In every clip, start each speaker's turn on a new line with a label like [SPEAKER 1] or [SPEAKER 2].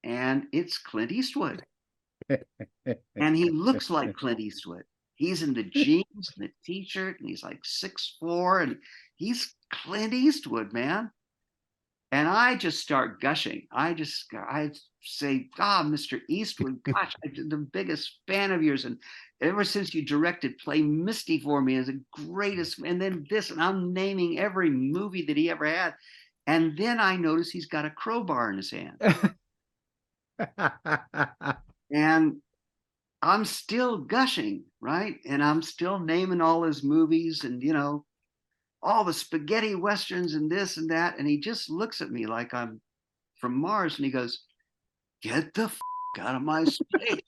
[SPEAKER 1] and it's Clint Eastwood. And he looks like Clint Eastwood. He's in the jeans and the t-shirt, and he's like 6'4", and he's Clint Eastwood, man. And I just start gushing. I say, Mr. Eastwood, gosh, I'm the biggest fan of yours. And ever since you directed Play Misty for me as the greatest, and then this, and I'm naming every movie that he ever had. And then I notice he's got a crowbar in his hand. And I'm still gushing, right? And I'm still naming all his movies and, all the spaghetti westerns and this and that. And he just looks at me like I'm from Mars, and he goes, "Get the out of my space."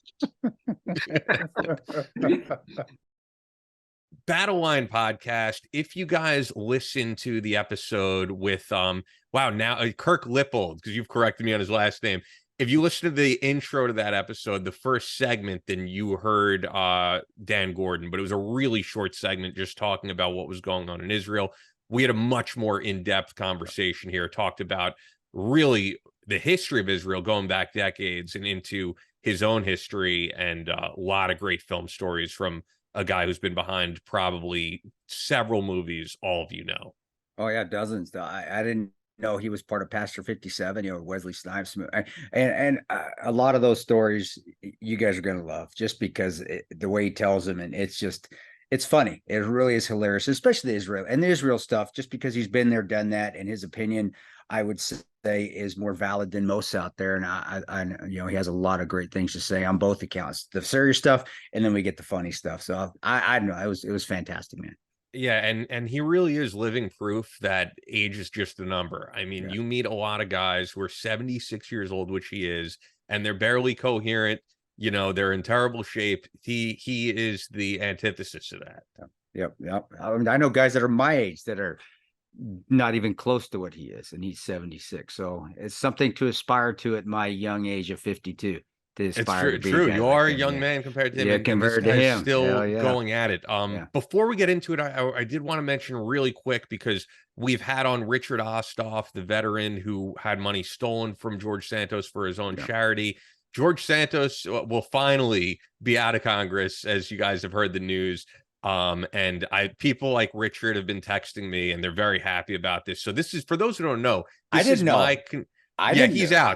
[SPEAKER 2] Battle Line podcast. If you guys listen to the episode with Kirk Lippold, because you've corrected me on his last name. If you listen to the intro to that episode, the first segment, then you heard Dan Gordon, but it was a really short segment just talking about what was going on in Israel. We had a much more in-depth conversation here, talked about really the history of Israel going back decades and into his own history, and a lot of great film stories from a guy who's been behind probably several movies all of you know.
[SPEAKER 3] Oh yeah, dozens. I didn't know he was part of Pastor 57, Wesley Snipes, and a lot of those stories you guys are going to love, just because the way he tells them, and it's funny. It really is hilarious, especially the Israel stuff, just because he's been there, done that, and his opinion, I would say, is more valid than most out there. And I he has a lot of great things to say on both accounts, the serious stuff, and then we get the funny stuff. So I don't know, it was fantastic, man.
[SPEAKER 2] Yeah, and he really is living proof that age is just a number. I mean, You meet a lot of guys who are 76 years old, which he is, and they're barely coherent. They're in terrible shape. He is the antithesis of that.
[SPEAKER 3] Yep. I mean, I know guys that are my age that are not even close to what he is, and he's 76. So it's something to aspire to at my young age of 52.
[SPEAKER 2] It's true. You are a young man compared to him.
[SPEAKER 3] Yeah, compared to him,
[SPEAKER 2] still going at it. Before we get into it, I did want to mention really quick, because we've had on Richard Osthoff, the veteran who had money stolen from George Santos for his own charity. George Santos will finally be out of Congress, as you guys have heard the news. And people like Richard have been texting me, and they're very happy about this. So this is, for those who don't know, he's out.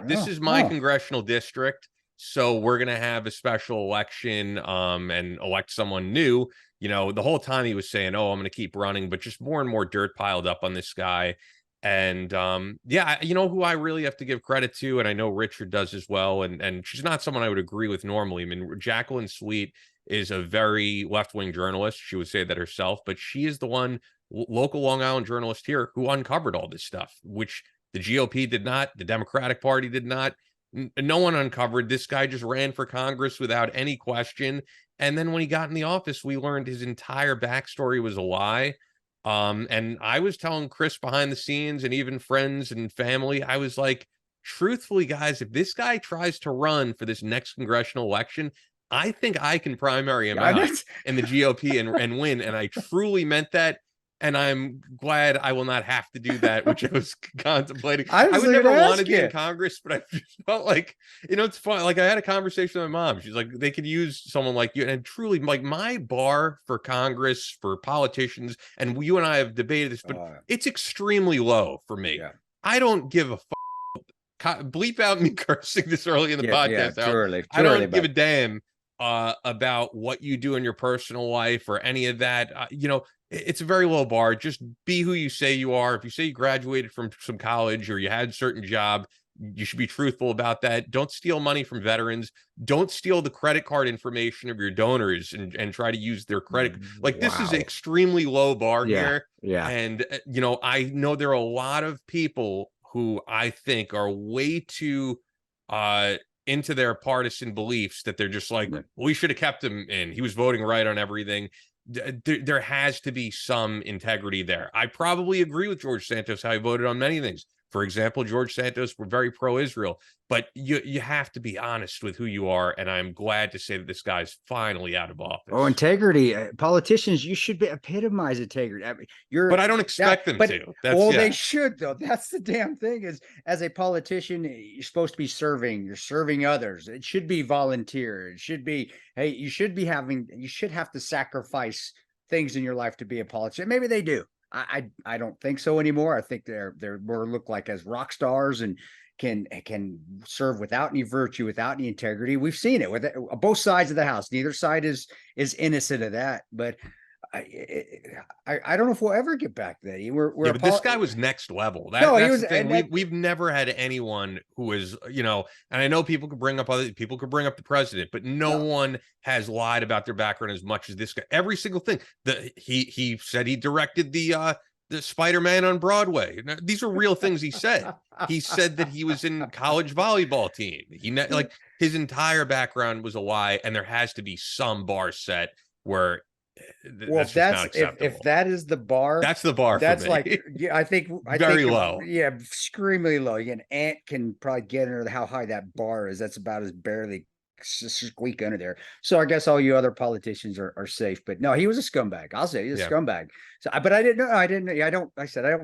[SPEAKER 2] This is my congressional district. So we're going to have a special election and elect someone new. The whole time he was saying, I'm going to keep running, but just more and more dirt piled up on this guy. And who I really have to give credit to, and I know Richard does as well, and she's not someone I would agree with normally. I mean, Jacqueline Sweet is a very left-wing journalist. She would say that herself, but she is the one local Long Island journalist here who uncovered all this stuff, which the GOP did not, the Democratic Party did not. No one uncovered. This guy just ran for Congress without any question. And then when he got in the office, we learned his entire backstory was a lie. And I was telling Chris behind the scenes, and even friends and family, I was like, truthfully, guys, if this guy tries to run for this next congressional election, I think I can primary him out in the GOP and win. And I truly meant that. And I'm glad I will not have to do that, which I was contemplating. I would never want to be in Congress, but I just felt like, it's fun. Like, I had a conversation with my mom. She's like, they could use someone like you. And truly, like, my bar for Congress, for politicians, and you and I have debated this, but it's extremely low for me. Yeah. I don't give a bleep out me cursing this early in the podcast.
[SPEAKER 3] Yeah,
[SPEAKER 2] I don't give a damn about what you do in your personal life or any of that. It's a very low bar. Just be who you say you are. If you say you graduated from some college or you had a certain job, you should be truthful about that. Don't steal money from veterans. Don't steal the credit card information of your donors and try to use their credit. Like, this is an extremely low bar here. Yeah. And, I know there are a lot of people who I think are way too into their partisan beliefs, that they're just like, we should have kept him in. He was voting right on everything. There has to be some integrity there. I probably agree with George Santos how he voted on many things, For example, George Santos were very pro-Israel, but you have to be honest with who you are. And I'm glad to say that this guy's finally out of office.
[SPEAKER 3] Oh, integrity. Politicians, you should epitomize integrity. I mean,
[SPEAKER 2] but I don't expect them to.
[SPEAKER 3] They should, though. That's the damn thing is, as a politician, you're supposed to be serving. You're serving others. It should be volunteer. It should be, hey, you should have to sacrifice things in your life to be a politician. Maybe they do. I don't think so anymore. I think they're more look like as rock stars and can serve without any virtue, without any integrity. We've seen it with both sides of the house. Neither side is innocent of that. But I don't know if we'll ever get back there.
[SPEAKER 2] But this guy was next level. That's the thing. We've never had anyone who was, and I know people could bring up the president, but no one has lied about their background as much as this guy. Every single thing that he said, he directed the Spider-Man on Broadway. Now, these are real things he said. He said that he was in college volleyball team. His entire background was a lie, and there has to be some bar set where that's not acceptable.
[SPEAKER 3] If that is the bar,
[SPEAKER 2] that's the bar.
[SPEAKER 3] That's
[SPEAKER 2] for me.
[SPEAKER 3] like, I think
[SPEAKER 2] very low.
[SPEAKER 3] Yeah, extremely low. An ant can probably get under how high that bar is. That's about as barely squeak under there. So I guess all you other politicians are safe. But no, he was a scumbag. I'll say he's a scumbag. So, but I didn't know. I don't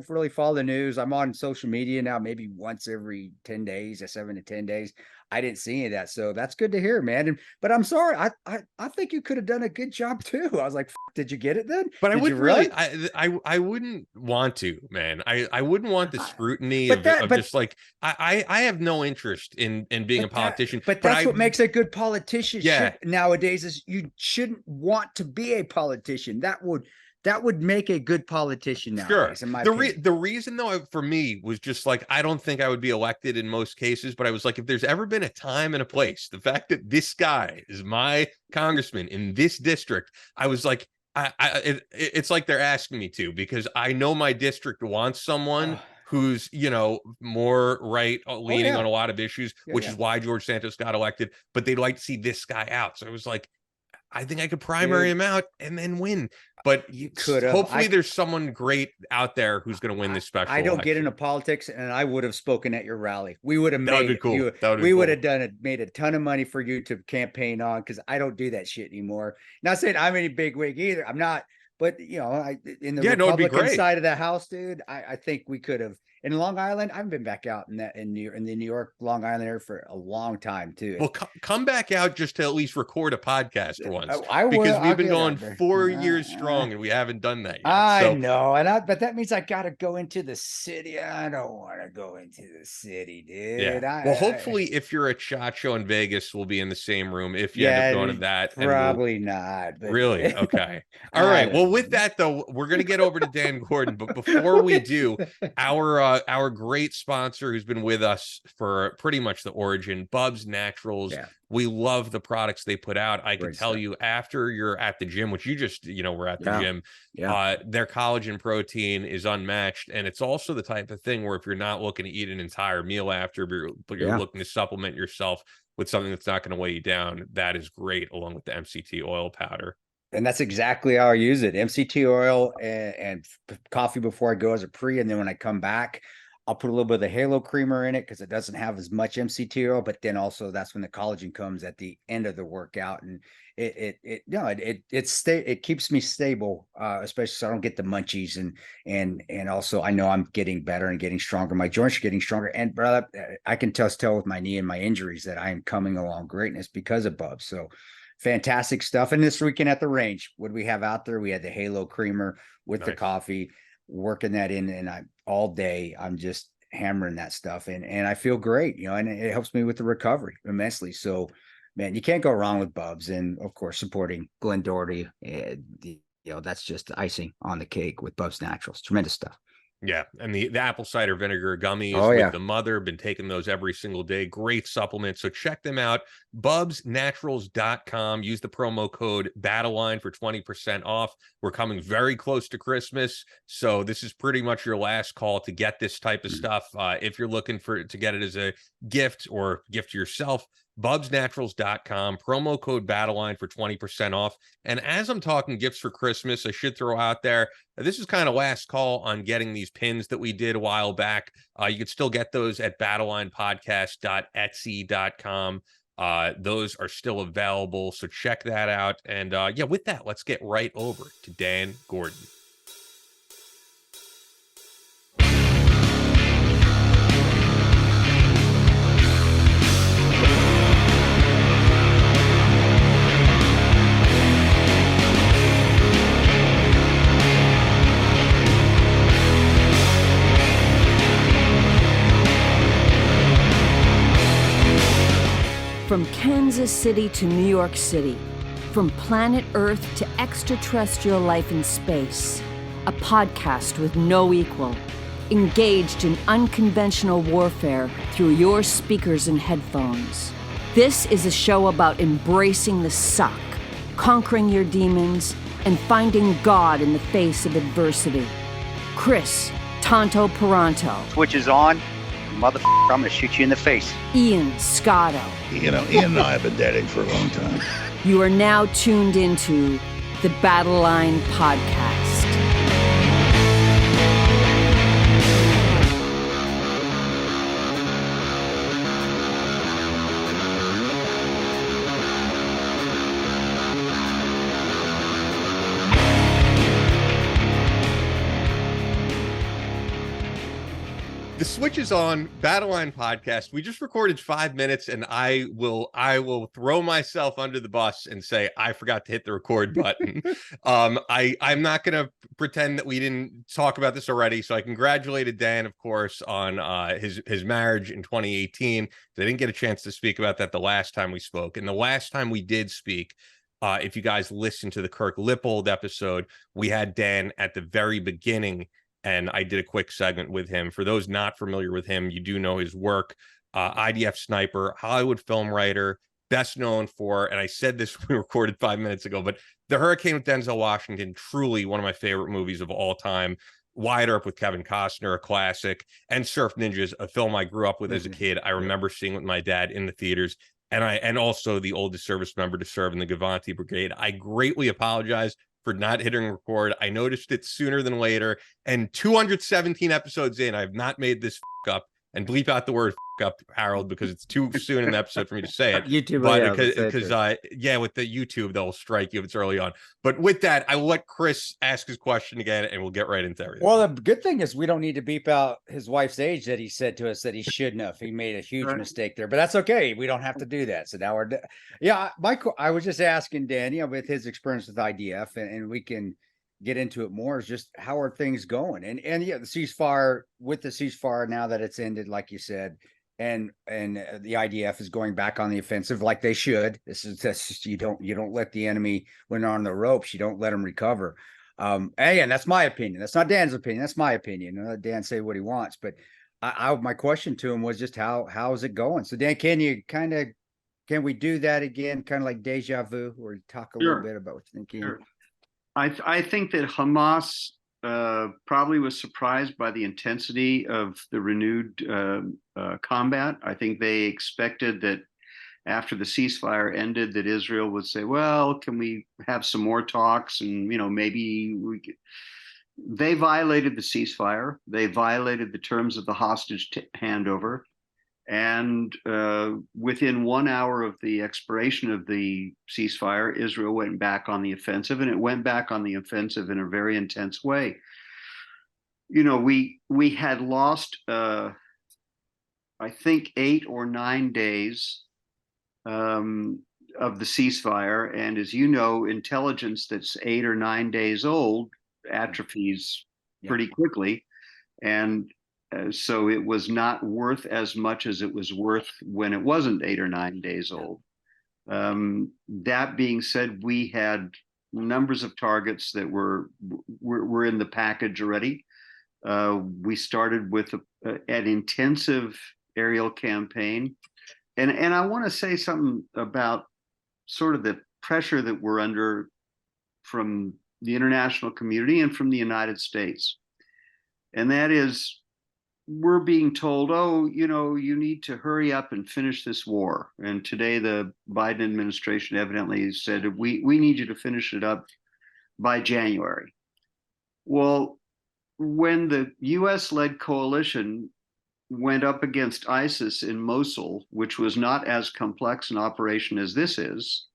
[SPEAKER 3] really follow the news. I'm on social media now, maybe once every 10 days, 7 to 10 days. I didn't see any of that. So that's good to hear, man. But I'm sorry. I think you could have done a good job too. I was like, did you get it then?
[SPEAKER 2] But I wouldn't really. I wouldn't want to, man. I wouldn't want the scrutiny of just like I have no interest in being a politician.
[SPEAKER 3] But that's what makes a good politician nowadays is you shouldn't want to be a politician. That would make a good politician nowadays.
[SPEAKER 2] Sure. The reason though for me was just like I don't think I would be elected in most cases, but I was like, if there's ever been a time and a place, the fact that this guy is my congressman in this district, I was like, it's like they're asking me to, because I know my district wants someone who's more right leaning on a lot of issues, which is why George Santos got elected. But they'd like to see this guy out. So I was like, I think I could primary him out and then win. But you could hopefully there's someone great out there who's going to win this special.
[SPEAKER 3] I don't get into politics, and I would have spoken at your rally. We would have made
[SPEAKER 2] cool.
[SPEAKER 3] We would have made a ton of money for you to campaign on, because I don't do that shit anymore. Not saying I'm any big wig either. I'm not. But in the Republican side of the house, dude, I think we could have. In Long Island, I haven't been back out in the New York, Long Island area for a long time too.
[SPEAKER 2] Well, come back out just to at least record a podcast once, because we've been going 4 years strong and we haven't done that yet.
[SPEAKER 3] I know, but that means I got to go into the city. I don't want to go into the city, dude.
[SPEAKER 2] Yeah. Hopefully, if you're at SHOT Show in Vegas, we'll be in the same room. If you end up going to that,
[SPEAKER 3] probably not. But...
[SPEAKER 2] Really? Okay. All right. Well, with that though, we're gonna get over to Dan Gordon, but before we do, our great sponsor who's been with us for pretty much the origin, Bubs Naturals. We love the products they put out. I can tell you, after you're at the gym, which you just were at the gym, their collagen protein is unmatched. And it's also the type of thing where if you're not looking to eat an entire meal after, but you're looking to supplement yourself with something that's not going to weigh you down, that is great, along with the MCT oil powder.
[SPEAKER 3] And that's exactly how I use it. MCT oil and coffee before I go as a pre. And then when I come back, I'll put a little bit of the Halo creamer in it because it doesn't have as much MCT oil, but then also that's when the collagen comes at the end of the workout, and it keeps me stable, especially so I don't get the munchies, and also I know I'm getting better and getting stronger. My joints are getting stronger, and brother, I can tell with my knee and my injuries that I am coming along greatness because of Bubs. So fantastic stuff. And this weekend at the range, what do we have out there? We had the Halo creamer with the coffee, working that in, and all day I'm just hammering that stuff, and I feel great, and it helps me with the recovery immensely. So man, you can't go wrong with Bubs, and of course supporting Glenn Doherty, that's just the icing on the cake with Bubs Naturals. Tremendous stuff.
[SPEAKER 2] Yeah, and the apple cider vinegar gummies with the mother, been taking those every single day. Great supplement. So check them out. BubsNaturals.com. Use the promo code BattleLine for 20% off. We're coming very close to Christmas, so this is pretty much your last call to get this type of stuff. If you're looking to get it as a gift or gift to yourself, bubsnaturals.com, promo code BattleLine for 20% off. And as I'm talking gifts for Christmas, I should throw out there, this is kind of last call on getting these pins that we did a while back. You can still get those at battlelinepodcast.etsy.com. Those are still available, so check that out. And yeah, with that, let's get right over to Dan Gordon.
[SPEAKER 4] From Kansas City to New York City, from planet Earth to extraterrestrial life in space, a podcast with no equal, engaged in unconventional warfare through your speakers and headphones. This is a show about embracing the suck, conquering your demons, and finding God in the face of adversity. Chris Tonto Peranto.
[SPEAKER 5] Switch is on. Motherfucker, I'm gonna shoot you in the face.
[SPEAKER 4] Ian Scotto.
[SPEAKER 6] You know, Ian and I have been dating for a long time.
[SPEAKER 4] You are now tuned into the Battle Line Podcast.
[SPEAKER 2] The switch is on. Battle Line Podcast. We just recorded 5 minutes, and I will throw myself under the bus and say I forgot to hit the record button. I'm not gonna pretend that we didn't talk about this already. So I congratulated Dan, of course, on his marriage in 2018. I didn't get a chance to speak about that the last time we spoke, and the last time we did speak, if you guys listened to the Kirk Lippold episode, we had Dan at the very beginning. And I did a quick segment with him. For those not familiar with him, you do know his work. IDF sniper, Hollywood film writer, best known for, and I said this when we recorded 5 minutes ago, but The Hurricane with Denzel Washington, truly one of my favorite movies of all time. Wyatt Earp with Kevin Costner, a classic, and Surf Ninjas, a film I grew up with as a kid. I remember seeing with my dad in the theaters, and also the oldest service member to serve in the Gavanti Brigade. I greatly apologize for not hitting record. I noticed it sooner than later, and 217 episodes in, I've not made this up. And bleep out the word up, Harold, because it's too soon in the episode for me to say it.
[SPEAKER 3] YouTube,
[SPEAKER 2] but because with the YouTube, they'll strike you if it's early on. But with that, I will let Chris ask his question again, and we'll get right into everything.
[SPEAKER 3] Well, the good thing is we don't need to beep out his wife's age that he said to us that he shouldn't have. He made a huge mistake there, but that's okay. We don't have to do that. So now I was just asking Dan, with his experience with IDF, and we can get into it more, is just how are things going, and the ceasefire now that it's ended, like you said, and the IDF is going back on the offensive like they should. That's you don't let the enemy, when they're on the ropes, you don't let them recover. And that's my opinion. That's not Dan's opinion. That's my opinion. I'll let Dan say what he wants, but my question to him was just how is it going? So Dan, can we do that again, kind of like deja vu, or talk a little bit about what you're thinking?
[SPEAKER 1] Sure. I think that Hamas probably was surprised by the intensity of the renewed combat. I think they expected that after the ceasefire ended, that Israel would say, well, can we have some more talks? And, maybe we could. They violated the ceasefire. They violated the terms of the hostage handover. And within 1 hour of the expiration of the ceasefire, Israel went back on the offensive, and it went back on the offensive in a very intense way. We had lost, I think, 8 or 9 days of the ceasefire. And as you know, intelligence that's 8 or 9 days old atrophies pretty quickly. And so it was not worth as much as it was worth when it wasn't 8 or 9 days old. That being said, we had numbers of targets that were in the package already. We started with an intensive aerial campaign, and I want to say something about sort of the pressure that we're under from the international community and from the United States, and that is, we're being told, oh, you need to hurry up and finish this war. And today the Biden administration evidently said, we need you to finish it up by January. Well, when the US-led coalition went up against ISIS in Mosul, which was not as complex an operation as this is,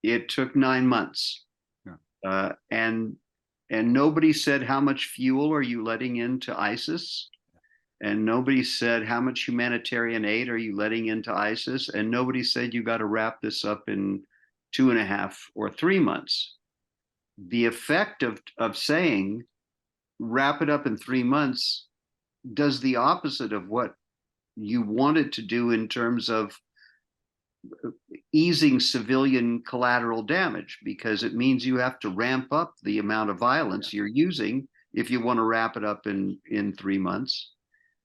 [SPEAKER 1] it took 9 months. Yeah. And nobody said, how much fuel are you letting into ISIS? And nobody said, how much humanitarian aid are you letting into ISIS? And nobody said, you got to wrap this up in 2.5 or 3 months. The effect of saying, wrap it up in 3 months, does the opposite of what you wanted to do in terms of easing civilian collateral damage, because it means you have to ramp up the amount of violence you're using if you want to wrap it up in 3 months.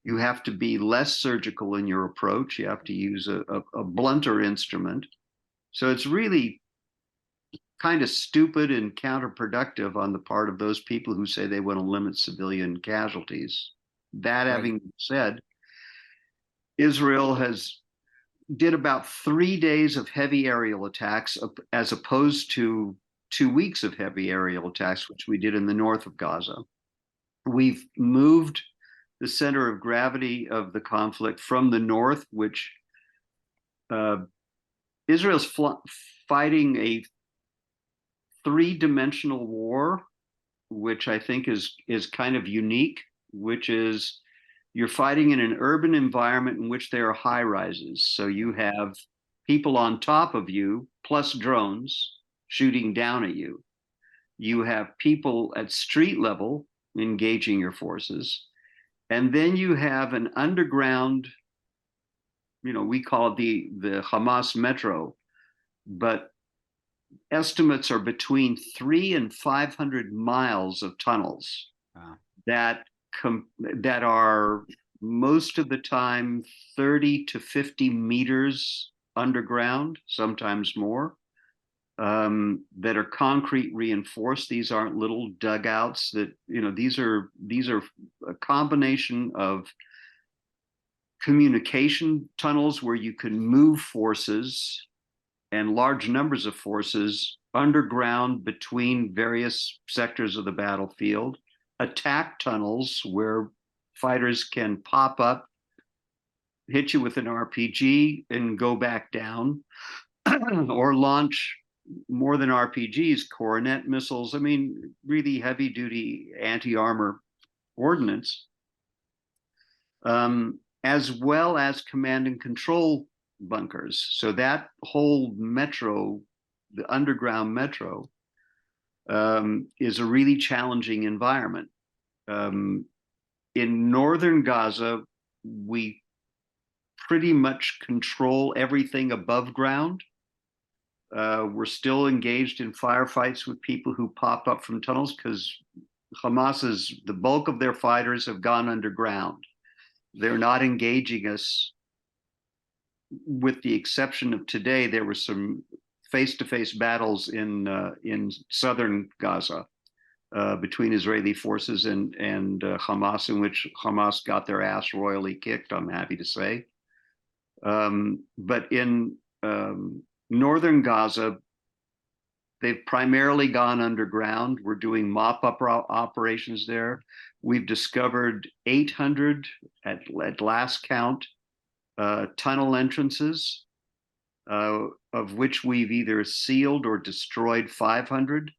[SPEAKER 1] You have to be less surgical in your approach. You have to use a blunter instrument. So it's really kind of stupid and counterproductive on the part of those people who say they want to limit civilian casualties. That having been said, Israel did about 3 days of heavy aerial attacks as opposed to 2 weeks of heavy aerial attacks, which we did in the north of Gaza. We've moved the center of gravity of the conflict from the north, which Israel's fighting a 3-dimensional war, which I think is kind of unique, which is you're fighting in an urban environment in which there are high rises. So you have people on top of you, plus drones shooting down at you. You have people at street level engaging your forces. And then you have an underground, we call it the Hamas Metro, but estimates are between 300 and 500 miles of tunnels. Wow. that are most of the time 30 to 50 meters underground, sometimes more, that are concrete reinforced. These aren't little dugouts that, these are a combination of communication tunnels where you can move forces and large numbers of forces underground between various sectors of the battlefield, attack tunnels where fighters can pop up, hit you with an RPG and go back down, or launch more than RPGs, Coronet missiles. I mean, really heavy duty anti-armor ordnance, as well as command and control bunkers. So that whole metro, the underground metro, is a really challenging environment. In northern Gaza, we pretty much control everything above ground. We're still engaged in firefights with people who pop up from tunnels because the bulk of their fighters have gone underground. They're not engaging us, with the exception of today. There were some face-to-face battles in southern Gaza between Israeli forces and Hamas, in which Hamas got their ass royally kicked, I'm happy to say. But in northern Gaza, they've primarily gone underground. We're doing mop-up operations there. We've discovered 800, at last count, tunnel entrances, of which we've either sealed or destroyed 500.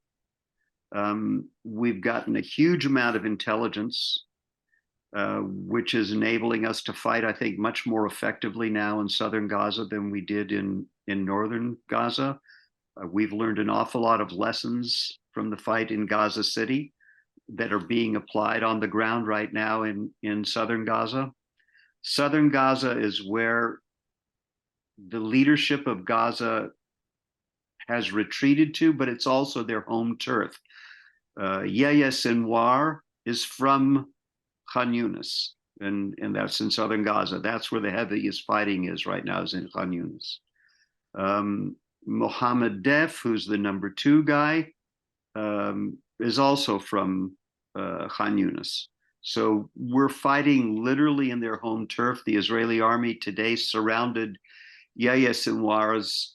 [SPEAKER 1] We've gotten a huge amount of intelligence, which is enabling us to fight, I think, much more effectively now in southern Gaza than we did in northern Gaza. We've learned an awful lot of lessons from the fight in Gaza City that are being applied on the ground right now in southern Gaza. Southern Gaza is where the leadership of Gaza has retreated to, but it's also their home turf. Yahya Sinwar is from Khan Yunis, and that's in southern Gaza. That's where the heaviest fighting is right now, is in Khan Yunis. Mohammed Def, who's the number 2 guy, is also from Khan Yunis. So we're fighting literally in their home turf. The Israeli army today surrounded Yahya Sinwar's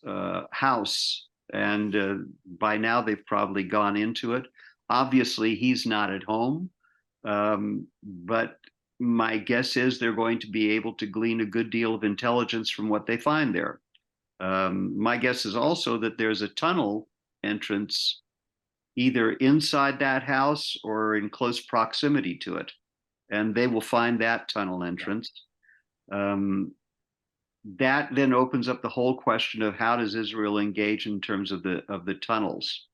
[SPEAKER 1] house, and by now they've probably gone into it. Obviously, he's not at home, but my guess is they're going to be able to glean a good deal of intelligence from what they find there. My guess is also that there's a tunnel entrance either inside that house or in close proximity to it, and they will find that tunnel entrance. That then opens up the whole question of how does Israel engage in terms of the tunnels.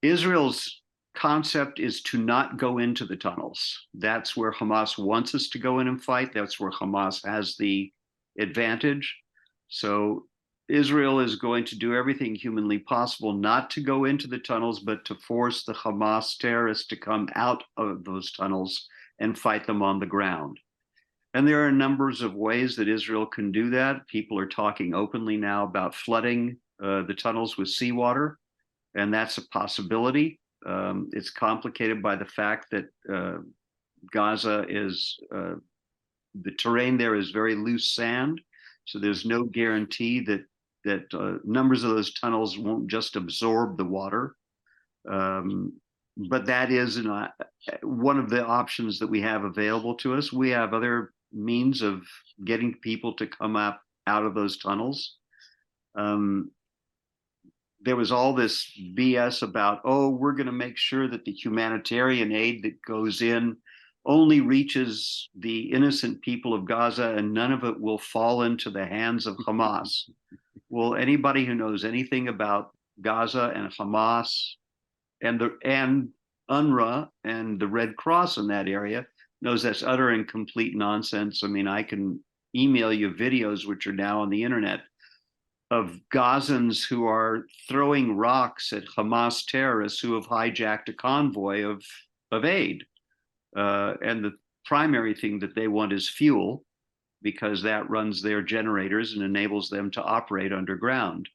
[SPEAKER 1] Israel's concept is to not go into the tunnels. That's where Hamas wants us to go in and fight. That's where Hamas has the advantage. So Israel is going to do everything humanly possible not to go into the tunnels, but to force the Hamas terrorists to come out of those tunnels and fight them on the ground. And there are numbers of ways that Israel can do that. People are talking openly now about flooding the tunnels with seawater, and that's a possibility. It's complicated by the fact that Gaza is, the terrain there is very loose sand, so there's no guarantee that numbers of those tunnels won't just absorb the water. But that is one of the options that we have available to us. We have other means of getting people to come up out of those tunnels. There was all this BS about, oh, we're going to make sure that the humanitarian aid that goes in only reaches the innocent people of Gaza and none of it will fall into the hands of Hamas. Well, anybody who knows anything about Gaza and Hamas and UNRWA and the Red Cross in that area knows that's utter and complete nonsense. I mean, I can email you videos, which are now on the internet, of Gazans who are throwing rocks at Hamas terrorists who have hijacked a convoy of aid. And the primary thing that they want is fuel, because that runs their generators and enables them to operate underground.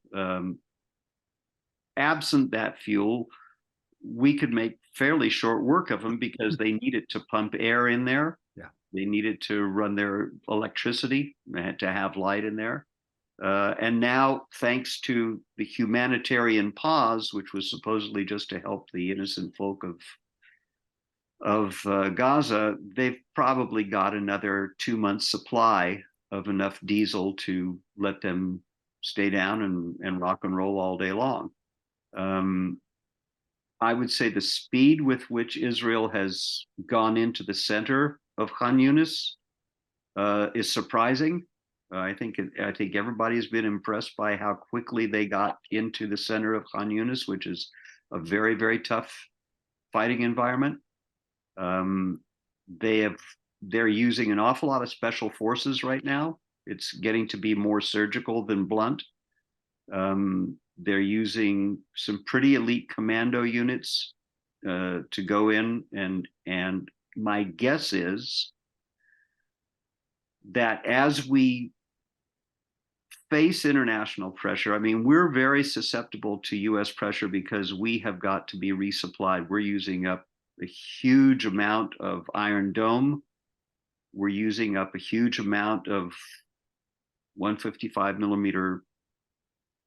[SPEAKER 1] Absent that fuel, we could make fairly short work of them because they need it to pump air in there.
[SPEAKER 3] Yeah.
[SPEAKER 1] They need it to run their electricity, to have light in there. And now, thanks to the humanitarian pause, which was supposedly just to help the innocent folk of Gaza, they've probably got another 2 months supply of enough diesel to let them stay down and rock and roll all day long. I would say the speed with which Israel has gone into the center of Khan Yunis is surprising. I think everybody's been impressed by how quickly they got into the center of Khan Yunis, which is a very, very tough fighting environment. They're using an awful lot of special forces right now. It's getting to be more surgical than blunt. They're using some pretty elite commando units to go in, and my guess is that as we face international pressure, I mean, we're very susceptible to US pressure because we have got to be resupplied. We're using up a huge amount of Iron Dome. We're using up a huge amount of 155 millimeter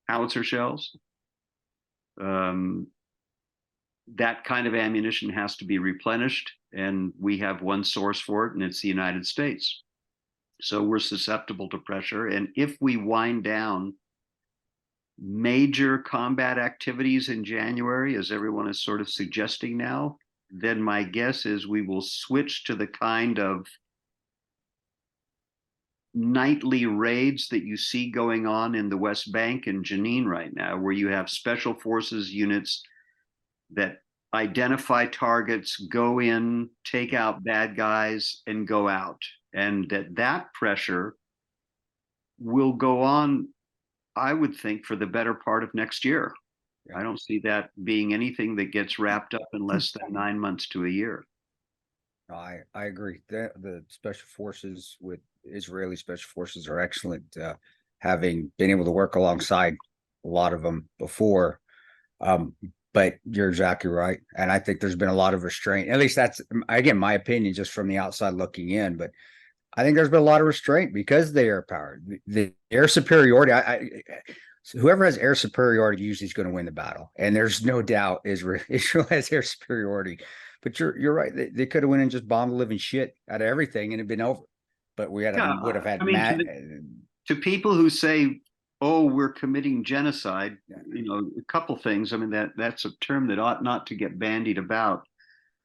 [SPEAKER 1] howitzer shells. That kind of ammunition has to be replenished, and we have one source for it, and it's the United States. So we're susceptible to pressure. And if we wind down major combat activities in January, as everyone is sort of suggesting now, then my guess is we will switch to the kind of nightly raids that you see going on in the West Bank and Jenin right now, where you have special forces units that identify targets, go in, take out bad guys, and go out. And that pressure will go on, I would think, for the better part of next year. I don't see that being anything that gets wrapped up in less than 9 months to a year.
[SPEAKER 3] I agree. The special forces with Israeli special forces are excellent. Having been able to work alongside a lot of them before, But you're exactly right. And I think there's been a lot of restraint. At least that's, again, my opinion, just from the outside looking in. But I think there's been a lot of restraint because of the air power, the air superiority. So whoever has air superiority usually is going to win the battle. And there's no doubt Israel has air superiority. But you're right. They could have went and just bombed the living shit out of everything and it'd been over. But we would have had
[SPEAKER 1] to people who say, oh, we're committing genocide, a couple things. I mean, that's a term that ought not to get bandied about.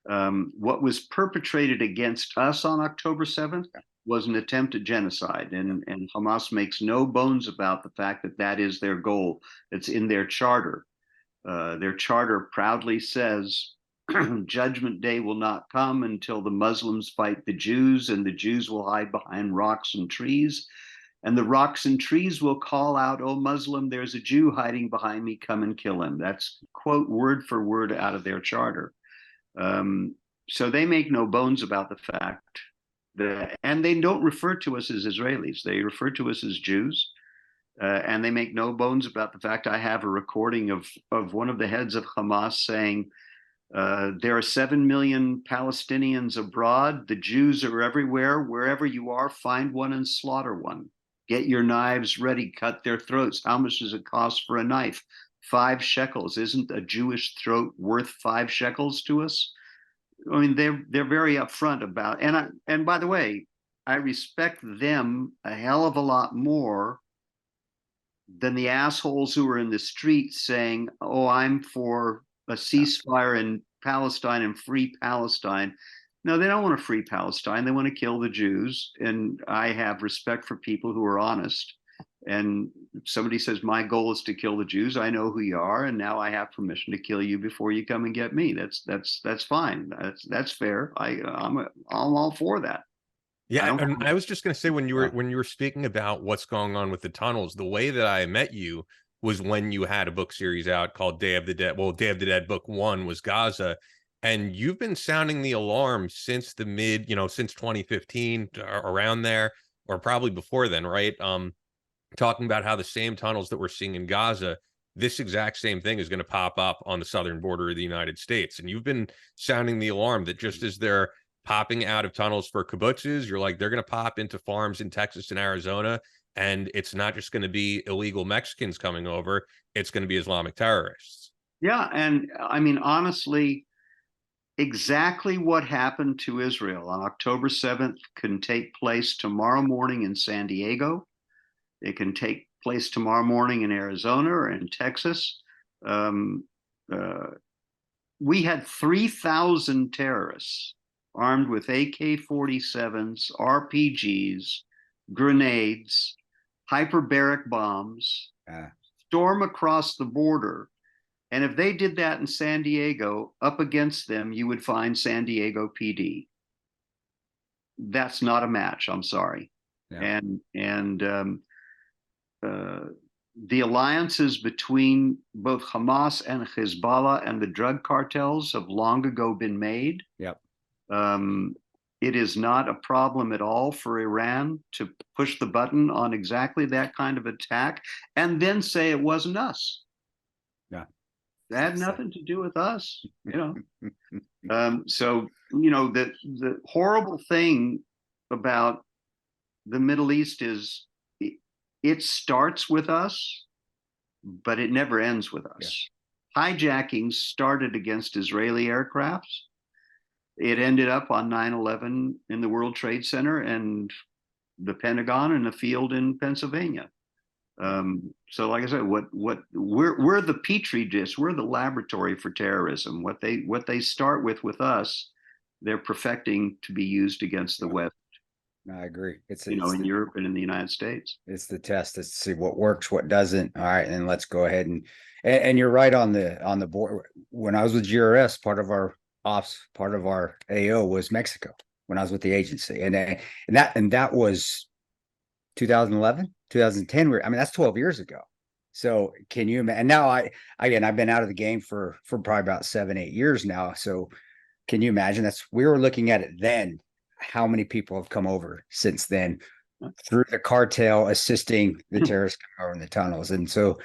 [SPEAKER 1] What was perpetrated against us on October 7th was an attempt at genocide, and Hamas makes no bones about the fact that that is their goal. It's in their charter. Their charter proudly says Judgment Day will not come until the Muslims fight the Jews, and the Jews will hide behind rocks and trees. And the rocks and trees will call out, oh, Muslim, there's a Jew hiding behind me, come and kill him. That's, quote, word for word out of their charter. So they make no bones about the fact that, and they don't refer to us as Israelis. They refer to us as Jews. And they make no bones about the fact I have a recording of one of the heads of Hamas saying, there are 7 million Palestinians abroad. The Jews are everywhere. Wherever you are, find one and slaughter one. Get your knives ready, cut their throats. How much does it cost for a knife? 5 shekels. Isn't a Jewish throat worth 5 shekels to us? I mean, they're very upfront about, and by the way, I respect them a hell of a lot more than the assholes who are in the streets saying, oh, I'm for a ceasefire in Palestine and free Palestine. No, they don't want to free Palestine. They want to kill the Jews. And I have respect for people who are honest. And somebody says, my goal is to kill the Jews. I know who you are. And now I have permission to kill you before you come and get me. That's fine. That's fair. I'm all for that.
[SPEAKER 2] Yeah. And I was just going to say, when you were speaking about what's going on with the tunnels, the way that I met you was when you had a book series out called Day of the Dead. Well, Day of the Dead book 1 was Gaza. And you've been sounding the alarm since since 2015, around there, or probably before then, right? Talking about how the same tunnels that we're seeing in Gaza, this exact same thing is going to pop up on the southern border of the United States. And you've been sounding the alarm that just as they're popping out of tunnels for kibbutzes, you're like, they're going to pop into farms in Texas and Arizona. And it's not just going to be illegal Mexicans coming over. It's going to be Islamic terrorists.
[SPEAKER 1] Yeah. And I mean, honestly, exactly what happened to Israel on October 7th can take place tomorrow morning in San Diego. It can take place tomorrow morning in Arizona or in Texas. We had 3,000 terrorists armed with AK-47s, RPGs, grenades, hyperbaric bombs, storm across the border. And if they did that in San Diego, up against them, you would find San Diego PD. That's not a match. I'm sorry. Yeah. And the alliances between both Hamas and Hezbollah and the drug cartels have long ago been made.
[SPEAKER 3] Yep.
[SPEAKER 1] It is not a problem at all for Iran to push the button on exactly that kind of attack and then say it wasn't us.
[SPEAKER 3] Yeah.
[SPEAKER 1] That had nothing to do with us, So, the horrible thing about the Middle East is it starts with us, but it never ends with us. Yeah. Hijackings started against Israeli aircraft. It ended up on 9/11 in the World Trade Center and the Pentagon and a field in Pennsylvania. So like I said, we're the petri dish, we're the laboratory for terrorism. What they start with us, they're perfecting to be used against the West.
[SPEAKER 3] No, I agree. It's
[SPEAKER 1] in Europe and in the United States.
[SPEAKER 3] It's the test to see what works, what doesn't. All right, and let's go ahead and you're right on the board. When I was with GRS, part of our ops, part of our AO was Mexico. When I was with the agency, and that was 2011, 2010. That's 12 years ago. So can you imagine? And now I've been out of the game for probably about 7-8 years now. So can you imagine? We were looking at it then. How many people have come over since then through the cartel assisting the terrorists coming over in the tunnels? And so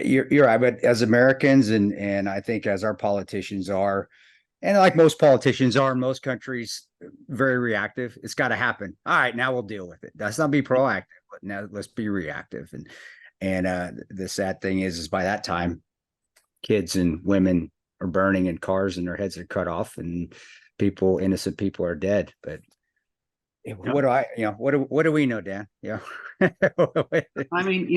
[SPEAKER 3] You're right, but as Americans, and I think as our politicians are, and like most politicians are in most countries, very reactive. It's got to happen. All right, now we'll deal with it. Let's not be proactive, but now let's be reactive. And the sad thing is by that time, kids and women are burning in cars and their heads are cut off, and innocent people are dead. But what do we know, Dan? Yeah.
[SPEAKER 1] I mean,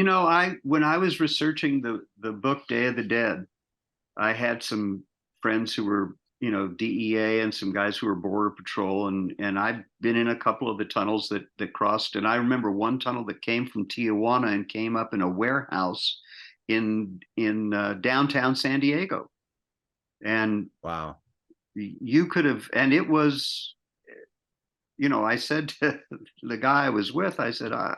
[SPEAKER 1] when I was researching the book Day of the Dead, I had some friends who were, DEA, and some guys who were Border Patrol, and I've been in a couple of the tunnels that crossed. And I remember one tunnel that came from Tijuana and came up in a warehouse in downtown San Diego. And
[SPEAKER 3] wow,
[SPEAKER 1] you could have, and it was, I said to the guy I was with, I said, I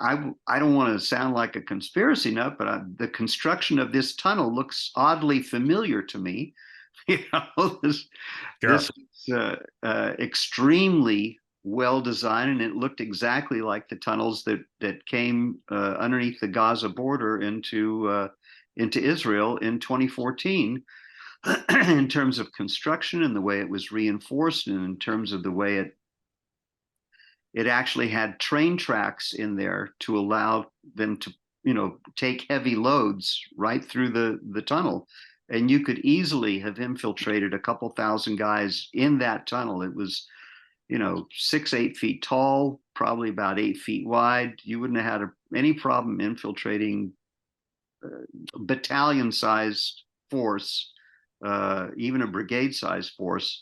[SPEAKER 1] don't want to sound like a conspiracy nut, but the construction of this tunnel looks oddly familiar to me. This is extremely well designed, and it looked exactly like the tunnels that came underneath the Gaza border into Israel in 2014, in terms of construction and the way it was reinforced, and in terms of the way it actually had train tracks in there to allow them to, take heavy loads right through the tunnel. And you could easily have infiltrated a couple thousand guys in that tunnel. It was, 6-8 feet tall, probably about 8 feet wide. You wouldn't have had any problem infiltrating battalion-sized force, even a brigade-sized force,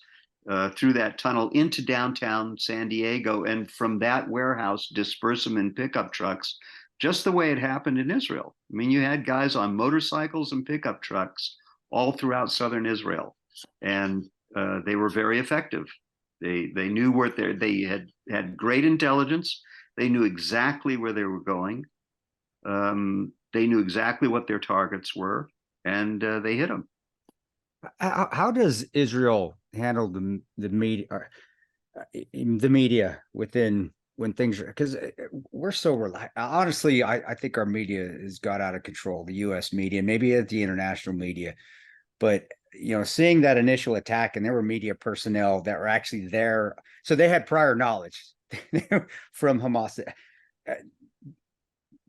[SPEAKER 1] through that tunnel into downtown San Diego, and from that warehouse disperse them in pickup trucks, just the way it happened in Israel. I mean, you had guys on motorcycles and pickup trucks all throughout southern Israel, and they were very effective. They knew where they had great intelligence. They knew exactly where they were going. They knew exactly what their targets were, and they hit them.
[SPEAKER 3] How does Israel handle the media, the media within when things are, because we're so relaxed. Honestly, I think our media has got out of control. The U.S. media, maybe at the international media, but seeing that initial attack, and there were media personnel that were actually there, so they had prior knowledge from Hamas.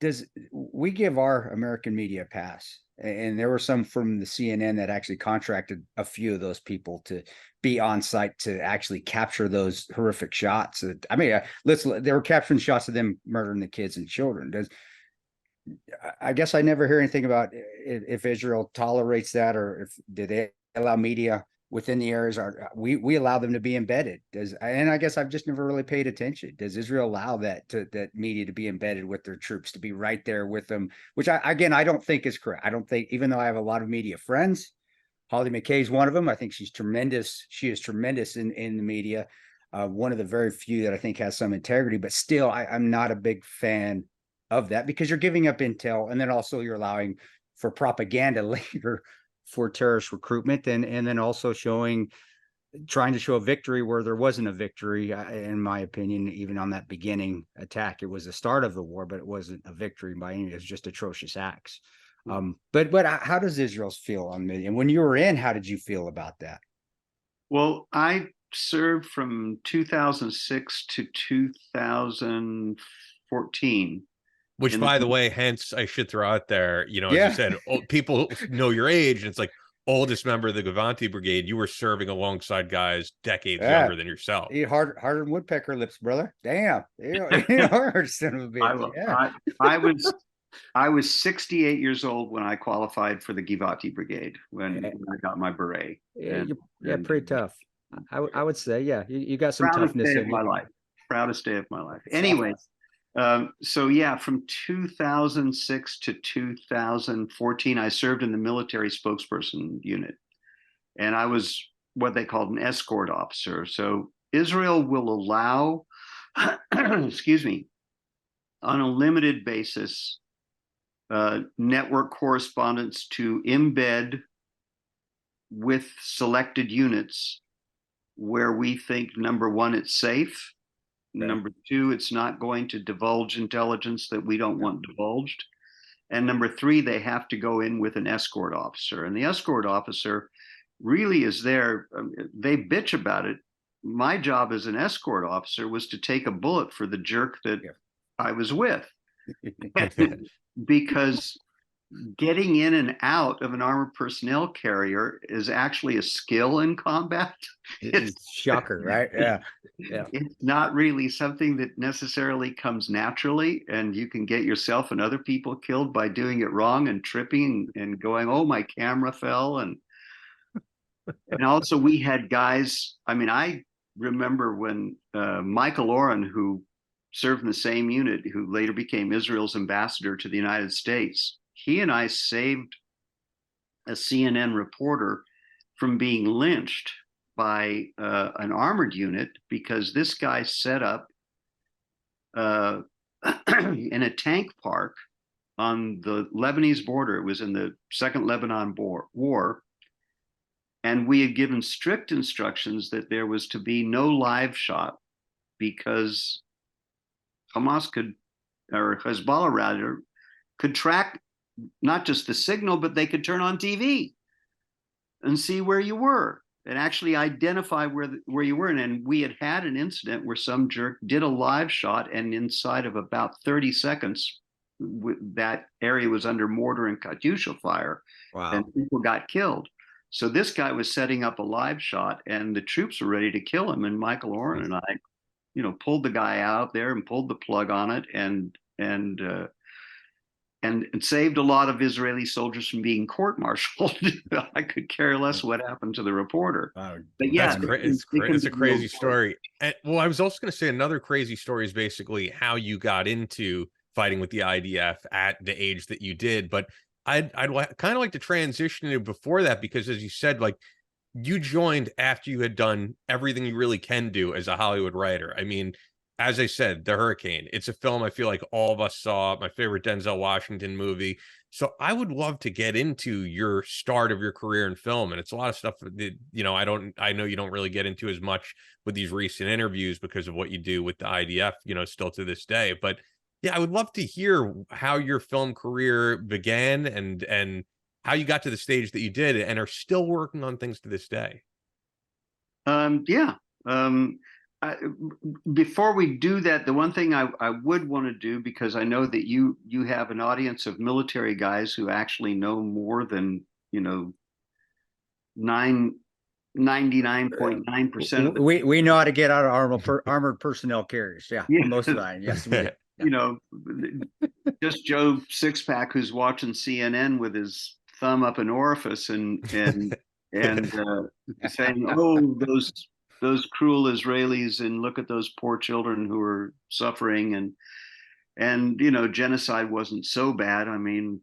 [SPEAKER 3] Does we give our American media a pass? And there were some from the CNN that actually contracted a few of those people to be on site to actually capture those horrific shots. I mean, they were capturing shots of them murdering the kids and children. I guess I never hear anything about if Israel tolerates that, or do they allow media within the areas? We allow them to be embedded? And I guess I've just never really paid attention. Does Israel allow that media to be embedded with their troops, to be right there with them? Which I don't think is correct. I don't think, even though I have a lot of media friends, Holly McKay's one of them. I think she's tremendous. She is tremendous in the media. One of the very few that I think has some integrity, but still, I'm not a big fan of that, because you're giving up intel, and then also you're allowing for propaganda later for terrorist recruitment, and then also trying to show a victory where there wasn't a victory. In my opinion, even on that beginning attack, it was the start of the war, but it wasn't a victory by any means. It was just atrocious acts. But how does Israel feel on media? And when you were in, how did you feel about that?
[SPEAKER 1] Well, I served from 2006 to 2014.
[SPEAKER 2] Which, by the way, hence I should throw out there, as you said, people know your age, and it's like oldest member of the Gavanti Brigade. You were serving alongside guys decades younger than yourself.
[SPEAKER 3] You harder than woodpecker lips, brother. Damn, hard son of a bitch.
[SPEAKER 1] I was 68 years old when I qualified for the Givati Brigade, when I got my beret.
[SPEAKER 3] Pretty tough. I would say, you got some toughness in
[SPEAKER 1] my life. Proudest day of my life. Anyway. From 2006 to 2014, I served in the military spokesperson unit, and I was what they called an escort officer. So Israel will allow, excuse me, on a limited basis, network correspondents to embed with selected units where we think, number one, it's safe. Right. Number two, it's not going to divulge intelligence that we don't want divulged. And number three, they have to go in with an escort officer. And the escort officer really is there. They bitch about it. My job as an escort officer was to take a bullet for the jerk that I was with. Because getting in and out of an armored personnel carrier is actually a skill in combat.
[SPEAKER 3] It's shocker, right? Yeah.
[SPEAKER 1] It's not really something that necessarily comes naturally, and you can get yourself and other people killed by doing it wrong and tripping and going, oh, my camera fell. And also we had guys, I mean, I remember when Michael Oren, who served in the same unit, who later became Israel's ambassador to the United States, he and I saved a CNN reporter from being lynched by an armored unit because this guy set up in a tank park on the Lebanese border. It was in the Second Lebanon War. And we had given strict instructions that there was to be no live shot because Hamas could, or Hezbollah rather, could track not just the signal, but they could turn on TV and see where you were and actually identify where you were. And we had an incident where some jerk did a live shot, and inside of about 30 seconds, that area was under mortar and Katyusha fire.
[SPEAKER 3] Wow.
[SPEAKER 1] And people got killed. So this guy was setting up a live shot, and the troops were ready to kill him. And Michael Oren and I, pulled the guy out there and pulled the plug on it, and saved a lot of Israeli soldiers from being court-martialed. I could care less what happened to the reporter. But yeah,
[SPEAKER 2] it's a crazy story. And, well, I was also going to say another crazy story is basically how you got into fighting with the IDF at the age that you did. But I'd kind of like to transition to before that, because as you said, like, you joined after you had done everything you really can do as a Hollywood writer. I mean, as I said, The Hurricane, it's a film I feel like all of us saw, my favorite Denzel Washington movie. So I would love to get into your start of your career in film. And it's a lot of stuff that, I know you don't really get into as much with these recent interviews because of what you do with the IDF, still to this day. But yeah, I would love to hear how your film career began and how you got to the stage that you did and are still working on things to this day.
[SPEAKER 1] Before we do that, the one thing I would want to do, because I know that you have an audience of military guys who actually know more than 99.9% of
[SPEAKER 3] we know how to get out of armored personnel carriers. Yeah, most of the time. Yes, we do.
[SPEAKER 1] Just Joe Sixpack, who's watching CNN with his thumb up an orifice and saying, "Oh, those cruel Israelis, and look at those poor children who are suffering," and genocide wasn't so bad. I mean,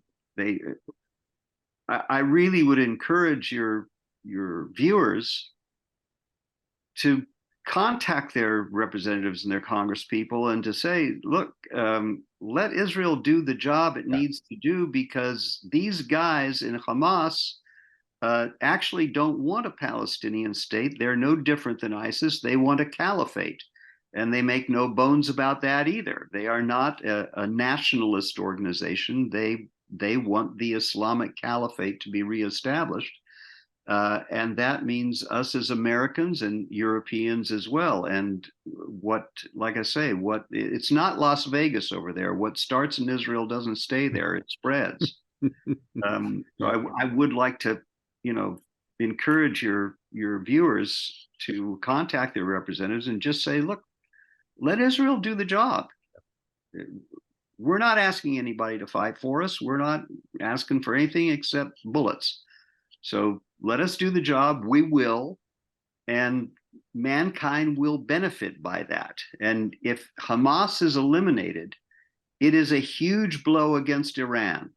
[SPEAKER 1] I really would encourage your viewers to contact their representatives and their congresspeople and to say, look, let Israel do the job it needs to do, because these guys in Hamas actually don't want a Palestinian state. They're no different than ISIS. They want a caliphate, and they make no bones about that either. They are not a nationalist organization. They want the Islamic caliphate to be reestablished. And that means us as Americans and Europeans as well. And like I say, it's not Las Vegas over there. What starts in Israel doesn't stay there. It spreads. So I would like to, encourage your viewers to contact their representatives and just say, look, let Israel do the job. We're not asking anybody to fight for us. We're not asking for anything except bullets. So let us do the job. We will, and mankind will benefit by that. And if Hamas is eliminated, it is a huge blow against Iran.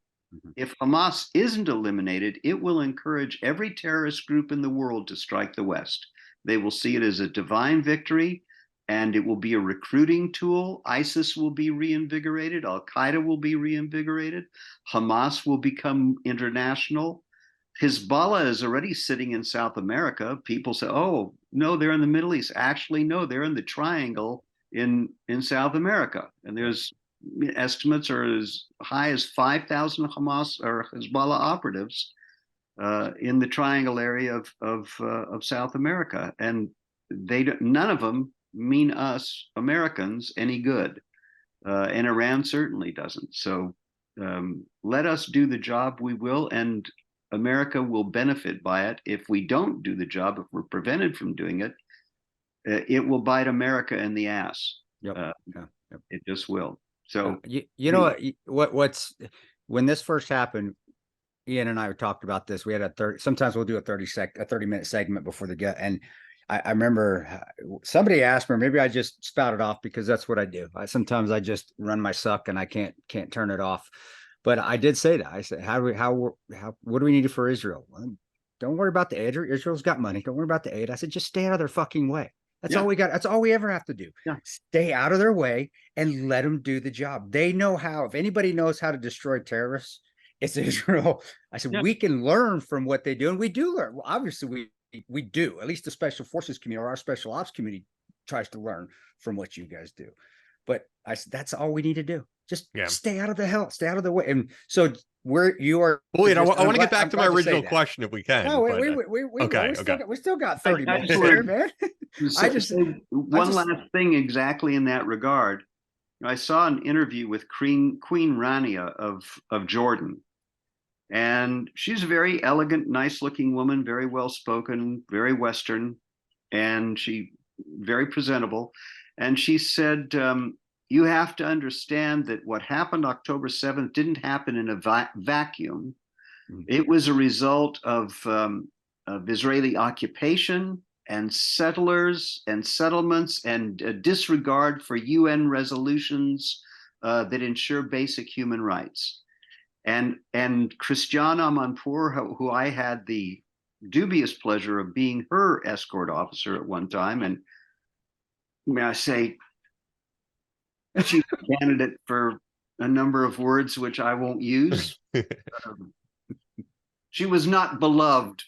[SPEAKER 1] If Hamas isn't eliminated, it will encourage every terrorist group in the world to strike the West. They will see it as a divine victory, and it will be a recruiting tool. ISIS will be reinvigorated. Al-Qaeda will be reinvigorated. Hamas will become international. Hezbollah is already sitting in South America. People say, oh, no, they're in the Middle East. Actually, no, they're in the triangle in South America. And there's estimates are as high as 5,000 Hamas or Hezbollah operatives in the triangle area of South America, and none of them mean us Americans any good, and Iran certainly doesn't. So let us do the job. We will, and America will benefit by it. If we don't do the job, if we're prevented from doing it, it will bite America in the ass.
[SPEAKER 3] Yep.
[SPEAKER 1] It just will. So
[SPEAKER 3] you know what's when this first happened, Ian and I talked about this. We had a 30. Sometimes we'll do a 30-minute segment before the get. And I remember somebody asked me, maybe I just spouted off because that's what I do. Sometimes I just run my suck and I can't turn it off. But I did say that. I said, what do we need for Israel? Well, don't worry about the aid. Israel's got money. Don't worry about the aid. I said, just stay out of their fucking way. That's all we got. That's all we ever have to do.
[SPEAKER 1] Yeah.
[SPEAKER 3] Stay out of their way and let them do the job. They know how. If anybody knows how to destroy terrorists, it's Israel. I said, we can learn from what they do. And we do learn. Well, obviously we do. At least the special forces community or our special ops community tries to learn from what you guys do. But I said, that's all we need to do. Just stay out of the hell, stay out of the way. And so you are.
[SPEAKER 2] Wait, I want to get back to my original question if we can.
[SPEAKER 3] No, we still got 30 minutes here, man.
[SPEAKER 1] I just say one last thing exactly in that regard. I saw an interview with Queen Rania of Jordan, and she's a very elegant, nice-looking woman, very well-spoken, very Western, and she very presentable. And she said, you have to understand that what happened October 7th didn't happen in a vacuum. Mm-hmm. It was a result of Israeli occupation and settlers and settlements and a disregard for UN resolutions that ensure basic human rights. And Christiana Amanpour, who I had the dubious pleasure of being her escort officer at one time, and may I say, she's a candidate for a number of words which I won't use. She was not beloved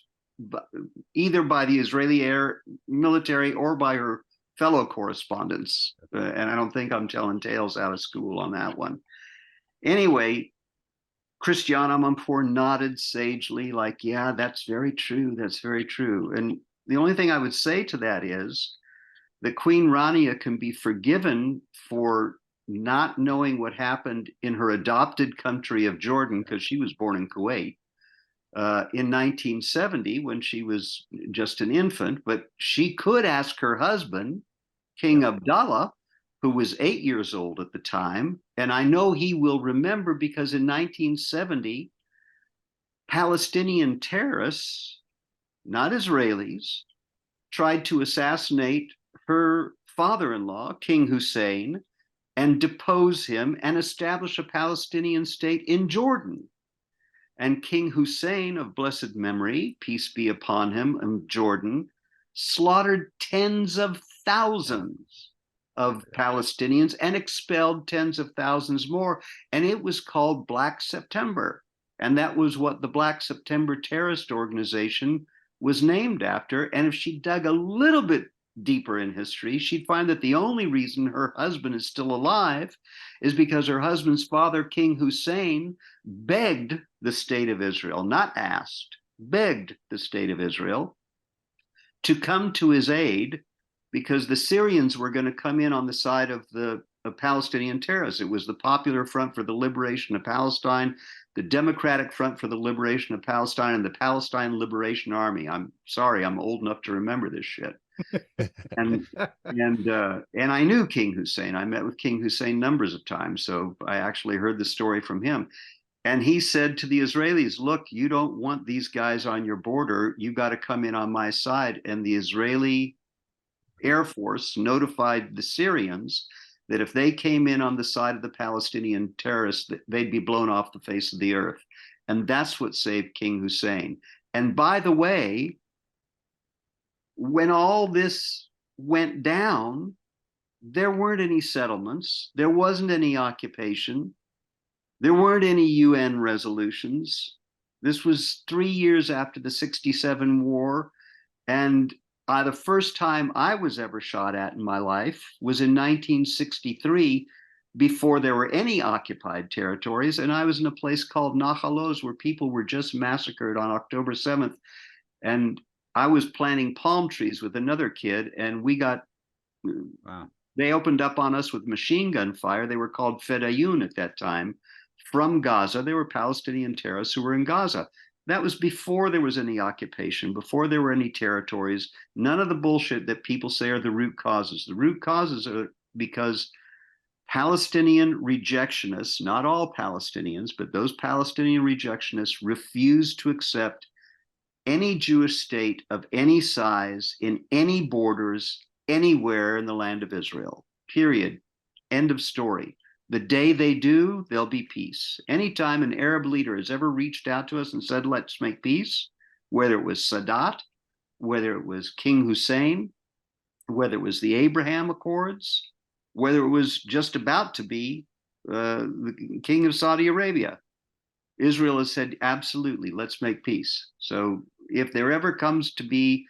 [SPEAKER 1] either by the Israeli air military or by her fellow correspondents. And I don't think I'm telling tales out of school on that one. Anyway, Christiana Amanpour nodded sagely like, yeah, that's very true. That's very true. And the only thing I would say to that is that Queen Rania can be forgiven for not knowing what happened in her adopted country of Jordan, because she was born in Kuwait in 1970 when she was just an infant. But she could ask her husband, King Abdullah, who was 8 years old at the time. And I know he will remember, because in 1970, Palestinian terrorists, not Israelis, tried to assassinate her father-in-law, King Hussein, and depose him and establish a Palestinian state in Jordan. And King Hussein of blessed memory, peace be upon him, in Jordan, slaughtered tens of thousands of Palestinians and expelled tens of thousands more. And it was called Black September. And that was what the Black September terrorist organization was named after. And if she dug a little bit deeper in history, she'd find that the only reason her husband is still alive is because her husband's father, King Hussein, begged the state of Israel, not asked, begged the state of Israel to come to his aid, because the Syrians were going to come in on the side of the Palestinian terrorists. It was the Popular Front for the Liberation of Palestine, the Democratic Front for the Liberation of Palestine, and the Palestine Liberation Army. I'm sorry, I'm old enough to remember this shit. and I knew King Hussein. I met with King Hussein numbers of times, so I actually heard the story from him. And he said to the Israelis, look, you don't want these guys on your border. You got to come in on my side. And the Israeli Air Force notified the Syrians that if they came in on the side of the Palestinian terrorists, they'd be blown off the face of the earth. And that's what saved King Hussein. And by the way, when all this went down, there weren't any settlements. There wasn't any occupation. There weren't any UN resolutions. This was 3 years after the '67 war. And the first time I was ever shot at in my life was in 1963 before there were any occupied territories. And I was in a place called Nahal Oz where people were just massacred on October 7th. And I was planting palm trees with another kid, and we got, wow. They opened up on us with machine gun fire. They were called Fedayeen at that time, from Gaza. They were Palestinian terrorists who were in Gaza. That was before there was any occupation, before there were any territories. None of the bullshit that people say are the root causes. The root causes are because Palestinian rejectionists, not all Palestinians, but those Palestinian rejectionists refused to accept any Jewish state of any size in any borders anywhere in the land of Israel. Period. End of story. The day they do, there'll be peace. Anytime an Arab leader has ever reached out to us and said, let's make peace, whether it was Sadat, whether it was King Hussein, whether it was the Abraham Accords, whether it was just about to be the King of Saudi Arabia, Israel has said, absolutely, let's make peace. So if there ever comes to be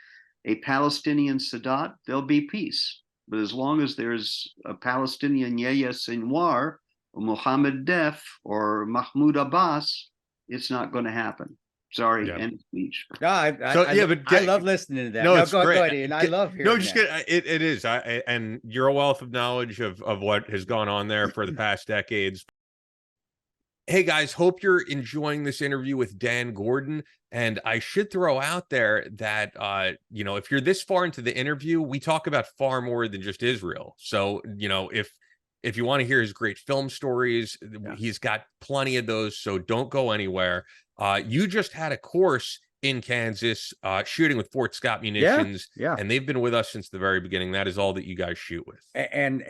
[SPEAKER 1] a Palestinian Sadat, there'll be peace. But as long as there's a Palestinian Yahya Sinwar or Mohammed Def or Mahmoud Abbas, it's not going to happen. Sorry, end of speech.
[SPEAKER 3] No, I love listening to that.
[SPEAKER 2] No, it's
[SPEAKER 3] go
[SPEAKER 2] great.
[SPEAKER 3] ahead, and I love hearing
[SPEAKER 2] no, just
[SPEAKER 3] that.
[SPEAKER 2] It is. And you're a wealth of knowledge of what has gone on there for the past decades. Hey guys, hope you're enjoying this interview with Dan Gordon. And I should throw out there that, if you're this far into the interview, we talk about far more than just Israel. So, if you want to hear his great film stories, he's got plenty of those. So don't go anywhere. You just had a course in Kansas shooting with Fort Scott Munitions.
[SPEAKER 3] Yeah.
[SPEAKER 2] And they've been with us since the very beginning. That is all that you guys shoot with.
[SPEAKER 3] And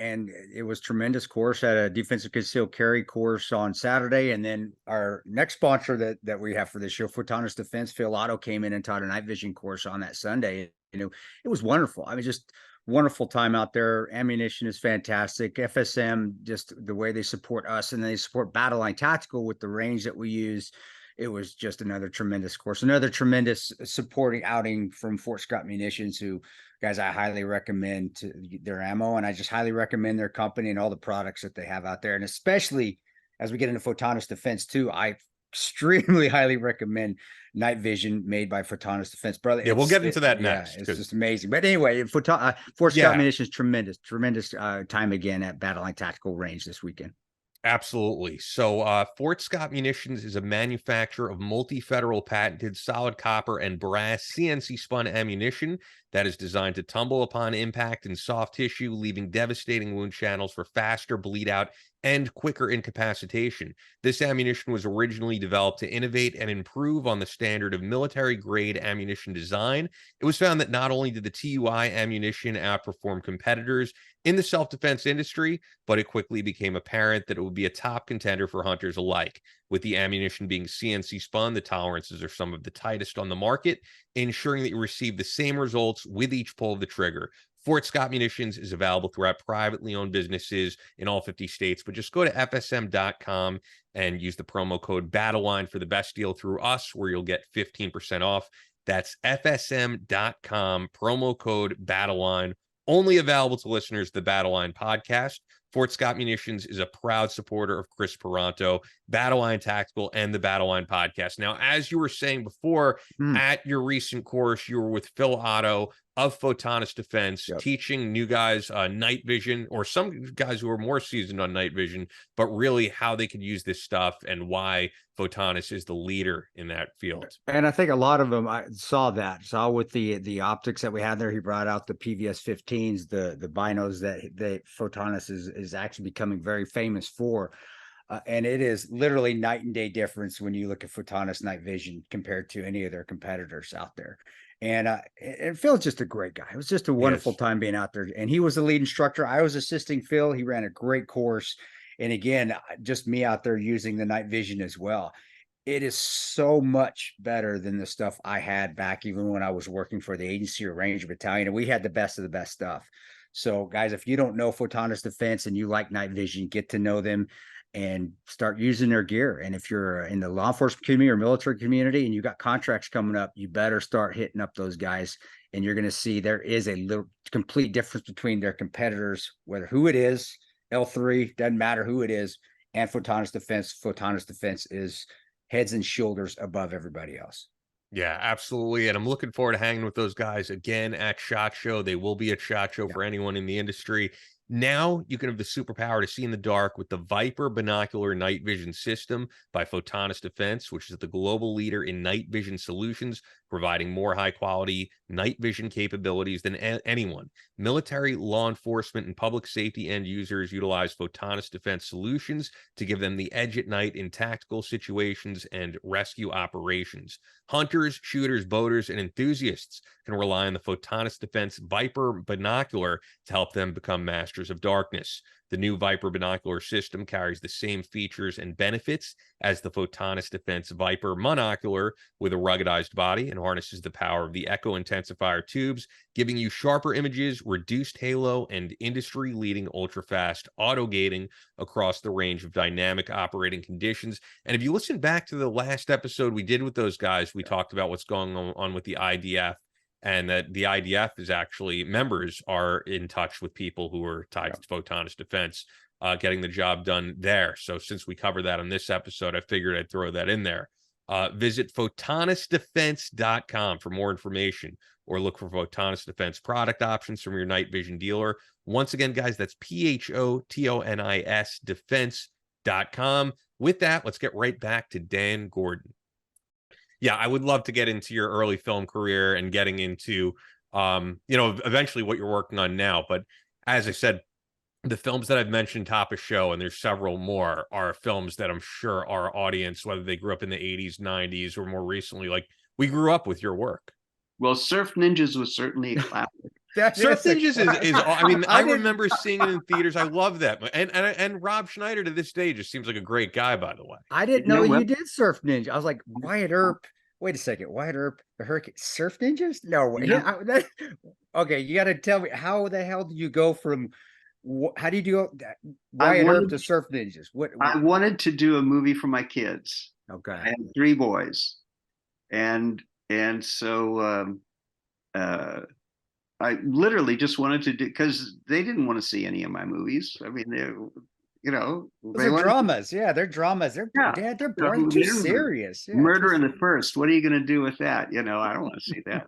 [SPEAKER 3] it was tremendous course. Had a defensive concealed carry course on Saturday. And then our next sponsor that we have for this show, Photonis Defense, Phil Otto, came in and taught a night vision course on that Sunday. It was wonderful. I mean, just wonderful time out there. Ammunition is fantastic. FSM, just the way they support us, and they support Battle Line Tactical with the range that we use. It was just another tremendous course, another tremendous supporting outing from Fort Scott Munitions, who, guys, I highly recommend their ammo, and I just highly recommend their company and all the products that they have out there. And especially as we get into Photonis Defense too, I extremely highly recommend night vision made by Photonis Defense, brother.
[SPEAKER 2] Yeah, we'll get into that next.
[SPEAKER 3] It's just amazing. But anyway, Fort Scott Munitions, tremendous time again at Battle Line Tactical Range this weekend.
[SPEAKER 2] Absolutely. So Fort Scott Munitions is a manufacturer of multi-federal patented solid copper and brass CNC spun ammunition that is designed to tumble upon impact in soft tissue, leaving devastating wound channels for faster bleed out and quicker incapacitation. This ammunition was originally developed to innovate and improve on the standard of military-grade ammunition design. It was found that not only did the TUI ammunition outperform competitors in the self-defense industry, but it quickly became apparent that it would be a top contender for hunters alike. With the ammunition being CNC spun, the tolerances are some of the tightest on the market, ensuring that you receive the same results with each pull of the trigger. Fort Scott Munitions is available throughout privately owned businesses in all 50 states, but just go to fsm.com and use the promo code BATTLELINE for the best deal through us, where you'll get 15% off. That's fsm.com, promo code BATTLELINE, only available to listeners of the Battle Line podcast. Fort Scott Munitions is a proud supporter of Chris Peranto, Battle Line Tactical, and the Battle Line podcast. Now, as you were saying before, at your recent course, you were with Phil Otto of Photonis Defense, teaching new guys night vision, or some guys who are more seasoned on night vision, but really how they could use this stuff and why Photonis is the leader in that field.
[SPEAKER 3] And I think a lot of them, I saw with the optics that we had there. He brought out the PVS 15s, the binos that Photonis is actually becoming very famous for. And it is literally night and day difference when you look at Photonis night vision compared to any of their competitors out there. And Phil's just a great guy. It was just a wonderful time being out there. And he was the lead instructor. I was assisting Phil. He ran a great course. And again, just me out there using the night vision as well. It is so much better than the stuff I had back even when I was working for the agency or Ranger Battalion. And we had the best of the best stuff. So guys, if you don't know Photonis Defense and you like night vision, get to know them and start using their gear. And if you're in the law enforcement community or military community and you got contracts coming up, you better start hitting up those guys. And you're going to see there is a little complete difference between their competitors, whether who it is, L3, doesn't matter who it is, and Photonus Defense. Photonus Defense is heads and shoulders above everybody else.
[SPEAKER 2] Yeah, absolutely. And I'm looking forward to hanging with those guys again at SHOT Show. They will be at SHOT Show for anyone in the industry. Now you can have the superpower to see in the dark with the Viper Binocular Night Vision System by Photonus Defense, which is the global leader in night vision solutions, providing more high-quality night vision capabilities than anyone. Military, law enforcement, and public safety end users utilize Photonus Defense solutions to give them the edge at night in tactical situations and rescue operations. Hunters, shooters, boaters, and enthusiasts can rely on the Photonus Defense Viper Binocular to help them become masters of darkness. The new Viper Binocular system carries the same features and benefits as the Photonus Defense Viper Monocular, with a ruggedized body, and harnesses the power of the Echo Intensifier tubes, giving you sharper images, reduced halo, and industry-leading ultra-fast auto-gating across the range of dynamic operating conditions. And if you listen back to the last episode we did with those guys, we talked about what's going on with the IDF, and that the IDF is actually, members are in touch with people who are tied to Photonus Defense, getting the job done there. So since we covered that on this episode, I figured I'd throw that in there. Visit photonusdefense.com for more information, or look for Photonus Defense product options from your night vision dealer. Once again, guys, that's PHOTONIS defense.com. With that, let's get right back to Dan Gordon. Yeah, I would love to get into your early film career and getting into, eventually what you're working on now. But as I said, the films that I've mentioned top of show, and there's several more, are films that I'm sure our audience, whether they grew up in the 80s, 90s, or more recently, like we grew up with your work.
[SPEAKER 1] Well, Surf Ninjas was certainly a classic.
[SPEAKER 2] Surf Ninjas is I mean, I remember seeing it in theaters. I love that. And Rob Schneider to this day just seems like a great guy, by the way.
[SPEAKER 3] I didn't know you did Surf Ninja. I was like, Wyatt Earp. Wait a second, Wyatt Earp, the Hurricane, Surf Ninjas? No way. Yeah. Okay, you got to tell me, how the hell do you go from, how do you do Wyatt Earp to Surf Ninjas? What?
[SPEAKER 1] I wanted to do a movie for my kids.
[SPEAKER 3] Okay.
[SPEAKER 1] I had 3 boys, and so I literally just wanted to do, because they didn't want to see any of my movies. I mean,
[SPEAKER 3] they're dramas. They're dramas. They're boring, too serious.
[SPEAKER 1] Murder in the First. What are you going to do with that? I don't want to see that.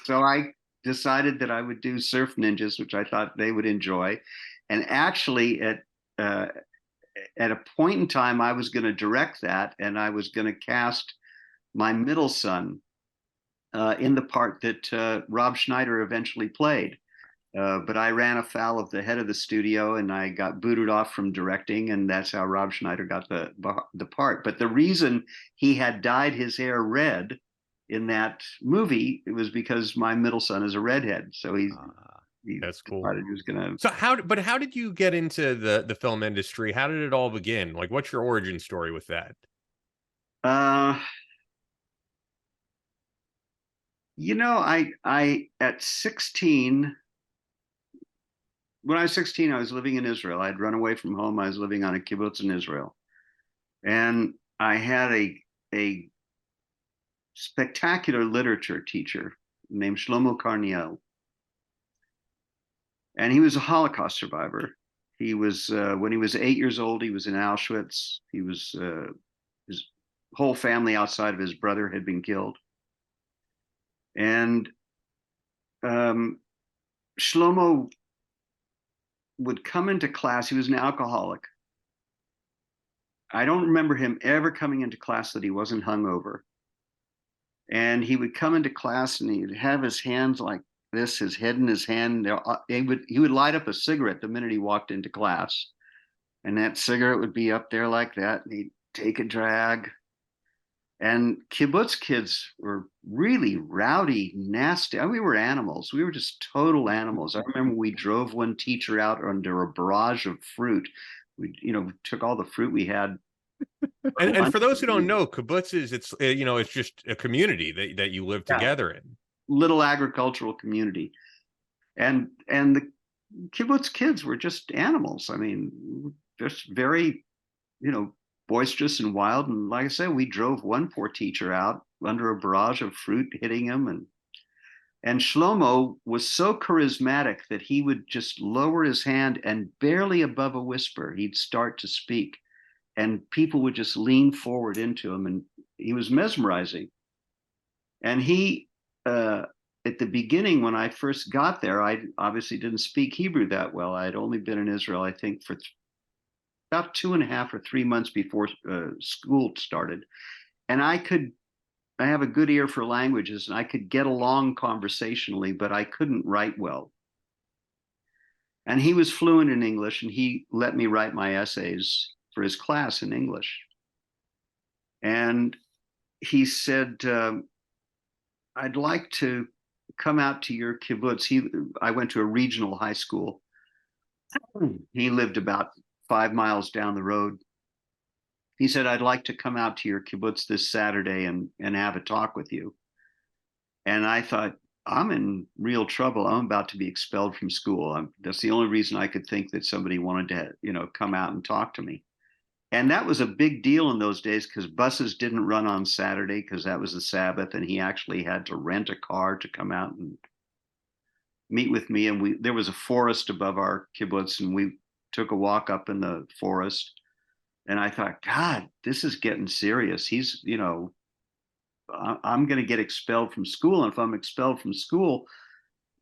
[SPEAKER 1] So I decided that I would do Surf Ninjas, which I thought they would enjoy. And actually, at a point in time, I was going to direct that, and I was going to cast my middle son in the part that Rob Schneider eventually played. But I ran afoul of the head of the studio, and I got booted off from directing, and that's how Rob Schneider got the part. But the reason he had dyed his hair red in that movie, it was because my middle son is a redhead. So he
[SPEAKER 2] that's cool.
[SPEAKER 1] He was gonna.
[SPEAKER 2] So how did you get into the film industry? How did it all begin? Like, what's your origin story with that? I at 16. When I was 16, I was living in Israel. I'd run away from home. I was living on a kibbutz in Israel. And I had a spectacular literature teacher named Shlomo Carniel. And he was a Holocaust survivor. He was, when he was 8 years old, he was in Auschwitz. He was, his whole family outside of his brother had been killed. And Shlomo would come into class. He was an alcoholic. I don't remember him ever coming into class that he wasn't hungover. And he would come into class and he'd have his hands like this, his head in his hand. He would light up a cigarette the minute he walked into class. And that cigarette would be up there like that. And he'd take a drag. And kibbutz kids were really rowdy, nasty. I mean, we were animals. We were just total animals. I remember we drove one teacher out under a barrage of fruit. We, took all the fruit we had. And for those who don't know, kibbutz is it's just a community that you live together in.
[SPEAKER 1] Little agricultural community, and the kibbutz kids were just animals. I mean, just very, boisterous and wild. And like I said, we drove one poor teacher out under a barrage of fruit hitting him. And Shlomo was so charismatic that he would just lower his hand and barely above a whisper, he'd start to speak. And people would just lean forward into him, and he was mesmerizing. And he, at the beginning, when I first got there, I obviously didn't speak Hebrew that well. I had only been in Israel, I think, for about 2.5 or 3 months before school started. And I have a good ear for languages, and I could get along conversationally, but I couldn't write well. And he was fluent in English, and he let me write my essays for his class in English. And he said, I'd like to come out to your kibbutz. I went to a regional high school. He lived about 5 miles down the road. He said, I'd like to come out to your kibbutz this Saturday and have a talk with you. And I thought, I'm in real trouble. I'm about to be expelled from school. That's the only reason I could think that somebody wanted to, come out and talk to me. And that was a big deal in those days because buses didn't run on Saturday because that was the Sabbath, and he actually had to rent a car to come out and meet with me. And there was a forest above our kibbutz, and we took a walk up in the forest. And I thought, God, this is getting serious. He's, I'm going to get expelled from school. And if I'm expelled from school,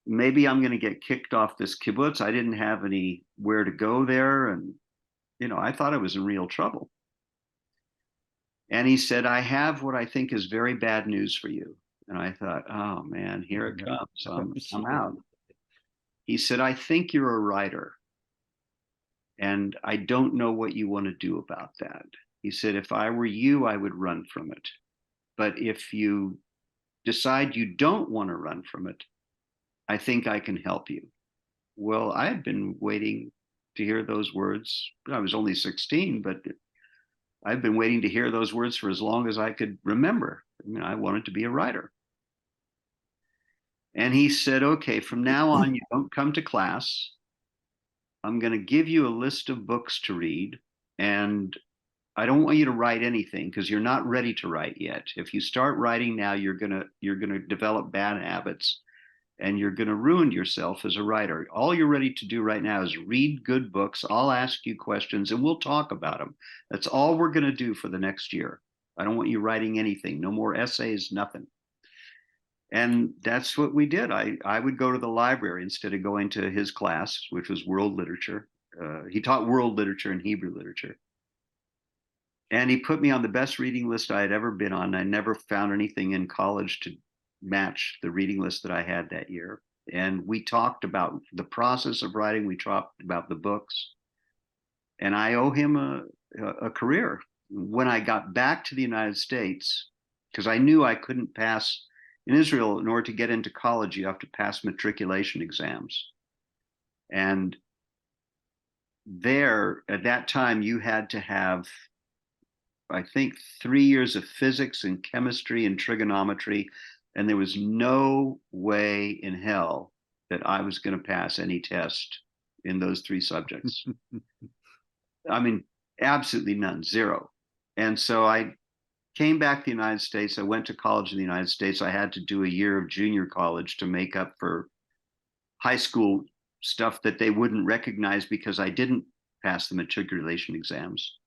[SPEAKER 1] maybe I'm going to get kicked off this kibbutz. I didn't have anywhere to go there. And, I thought I was in real trouble. And he said, I have what I think is very bad news for you. And I thought, oh man, here it comes. I'm out. He said, I think you're a writer. And I don't know what you want to do about that. He said, if I were you, I would run from it. But if you decide you don't want to run from it, I think I can help you. Well, I had been waiting to hear those words. I was only 16, but I've been waiting to hear those words for as long as I could remember. I wanted to be a writer. And he said, okay, from now on, you don't come to class. I'm going to give you a list of books to read, and I don't want you to write anything because you're not ready to write yet. If you start writing now, you're going to develop bad habits, and you're going to ruin yourself as a writer. All you're ready to do right now is read good books. I'll ask you questions and we'll talk about them. That's all we're going to do for the next year. I don't want you writing anything. No more essays, nothing. And that's what we did. I would go to the library instead of going to his class, which was world literature. He taught world literature and Hebrew literature. And he put me on the best reading list I had ever been on. I never found anything in college to match the reading list that I had that year. And we talked about the process of writing. We talked about the books. And I owe him a career. When I got back to the United States, because I knew I couldn't pass in Israel, in order to get into college, you have to pass matriculation exams. And there, at that time, you had to have, I think, 3 years of physics and chemistry and trigonometry. And there was no way in hell that I was going to pass any test in those 3 subjects. Absolutely none, zero. And so I came back to the United States. I went to college in the United States. I had to do a year of junior college to make up for high school stuff that they wouldn't recognize because I didn't pass the matriculation exams.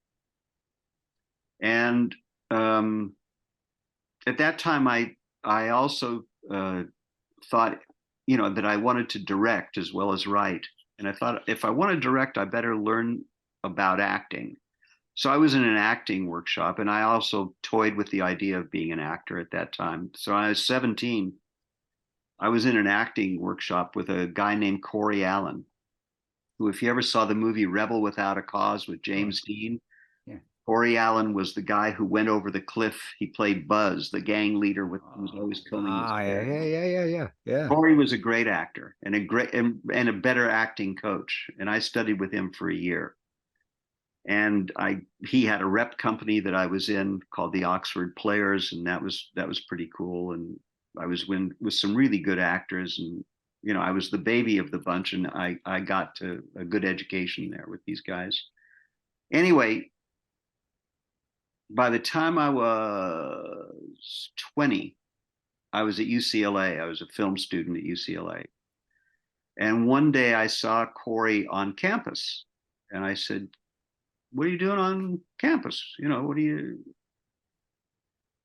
[SPEAKER 1] And at that time, I also thought, that I wanted to direct as well as write. And I thought, if I want to direct, I better learn about acting. So I was in an acting workshop, and I also toyed with the idea of being an actor at that time. So when I was 17, I was in an acting workshop with a guy named Corey Allen, who, if you ever saw the movie Rebel Without a Cause with James Dean, Corey Allen was the guy who went over the cliff. He played Buzz, the gang leader who was always killing his
[SPEAKER 3] Yeah.
[SPEAKER 1] Corey was a great actor and a better acting coach. And I studied with him for a year. And he had a rep company that I was in called the Oxford Players, and that was pretty cool. And I was with some really good actors, and I was the baby of the bunch, and I got to a good education there with these guys. Anyway, by the time I was 20, I was at UCLA. I was a film student at UCLA. And one day I saw Corey on campus, and I said, "What are you doing on campus? What do you?"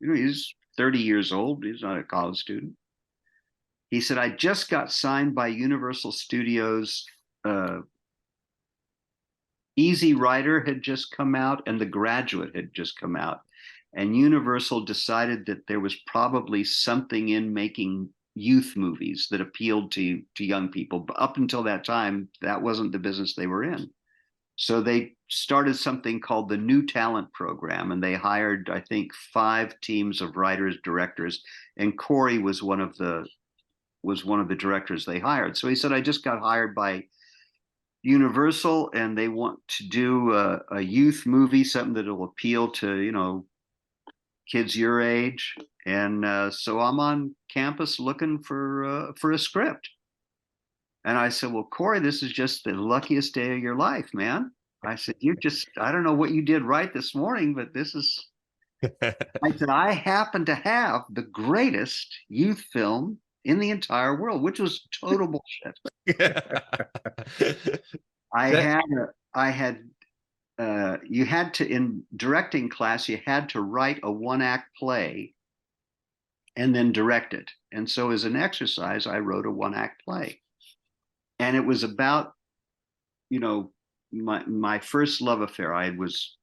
[SPEAKER 1] He's 30 years old. He's not a college student. He said, "I just got signed by Universal Studios. Easy Rider had just come out, and The Graduate had just come out. And Universal decided that there was probably something in making youth movies that appealed to young people. But up until that time, that wasn't the business they were in. So they started something called the New Talent Program, and they hired, I think, 5 teams of writers, directors, and Corey was one of the directors they hired. So he said, "I just got hired by Universal, and they want to do a youth movie, something that will appeal to kids your age, and so I'm on campus looking for a script." And I said, "Well, Corey, this is just the luckiest day of your life, man." I said, I don't know what you did right this morning, but this is." I said, "I happen to have the greatest youth film in the entire world," which was total bullshit. You had to, in directing class, you had to write a 1-act play and then direct it. And so as an exercise, I wrote a 1-act play. And it was about, my first love affair. I was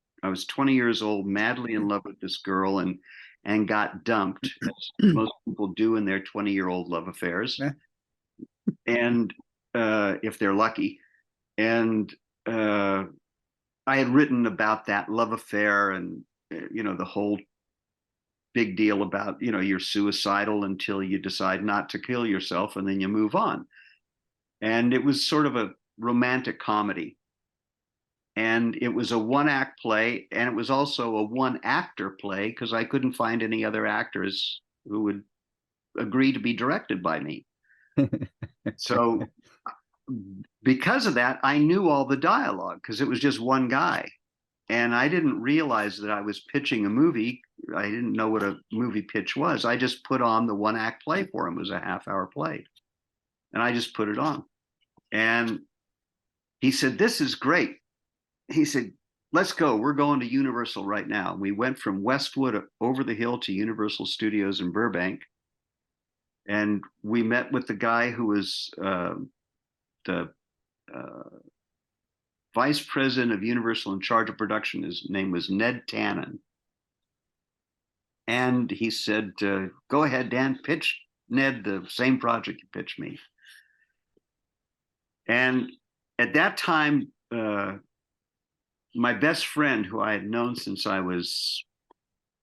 [SPEAKER 1] 20 years old, madly in love with this girl, and got dumped, as most people do in their 20-year-old love affairs. And if they're lucky. And I had written about that love affair, and the whole big deal about you're suicidal until you decide not to kill yourself, and then you move on. And it was sort of a romantic comedy, and it was a 1-act play, and it was also a 1-actor play because I couldn't find any other actors who would agree to be directed by me. So because of that, I knew all the dialogue because it was just one guy. And I didn't realize that I was pitching a movie. I didn't know what a movie pitch was. I just put on the 1-act play for him. It was a half-hour play. And I just put it on. And he said, "This is great." He said, "Let's go. We're going to Universal right now." We went from Westwood over the hill to Universal Studios in Burbank. And we met with the guy who was the vice president of Universal in charge of production. His name was Ned Tannen. And he said, "Go ahead, Dan, pitch Ned the same project you pitched me." And at that time, my best friend, who I had known since I was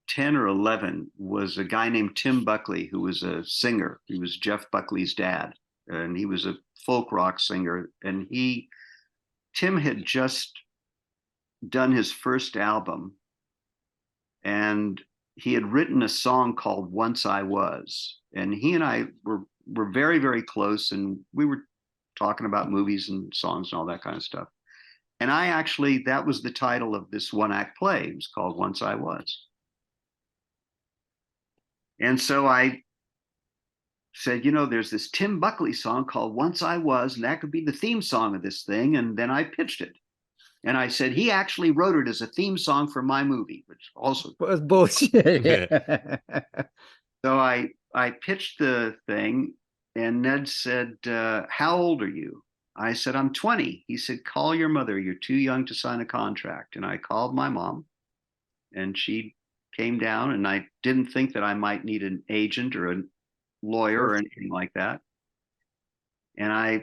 [SPEAKER 1] 10 or 11, was a guy named Tim Buckley, who was a singer. He was Jeff Buckley's dad, and he was a folk rock singer. And Tim had just done his first album, and he had written a song called "Once I Was." And he and I were very, very close, and we were talking about movies and songs and all that kind of stuff. And that was the title of this 1-act play. It was called "Once I Was." And so I said, there's this Tim Buckley song called "Once I Was," and that could be the theme song of this thing. And then I pitched it. And I said, he actually wrote it as a theme song for my movie, which also
[SPEAKER 3] was bullshit.
[SPEAKER 1] So I pitched the thing, and Ned said, "How old are you?" I said, "I'm 20. He said, "Call your mother. You're too young to sign a contract." And I called my mom, and she came down, and I didn't think that I might need an agent or a lawyer or anything like that. And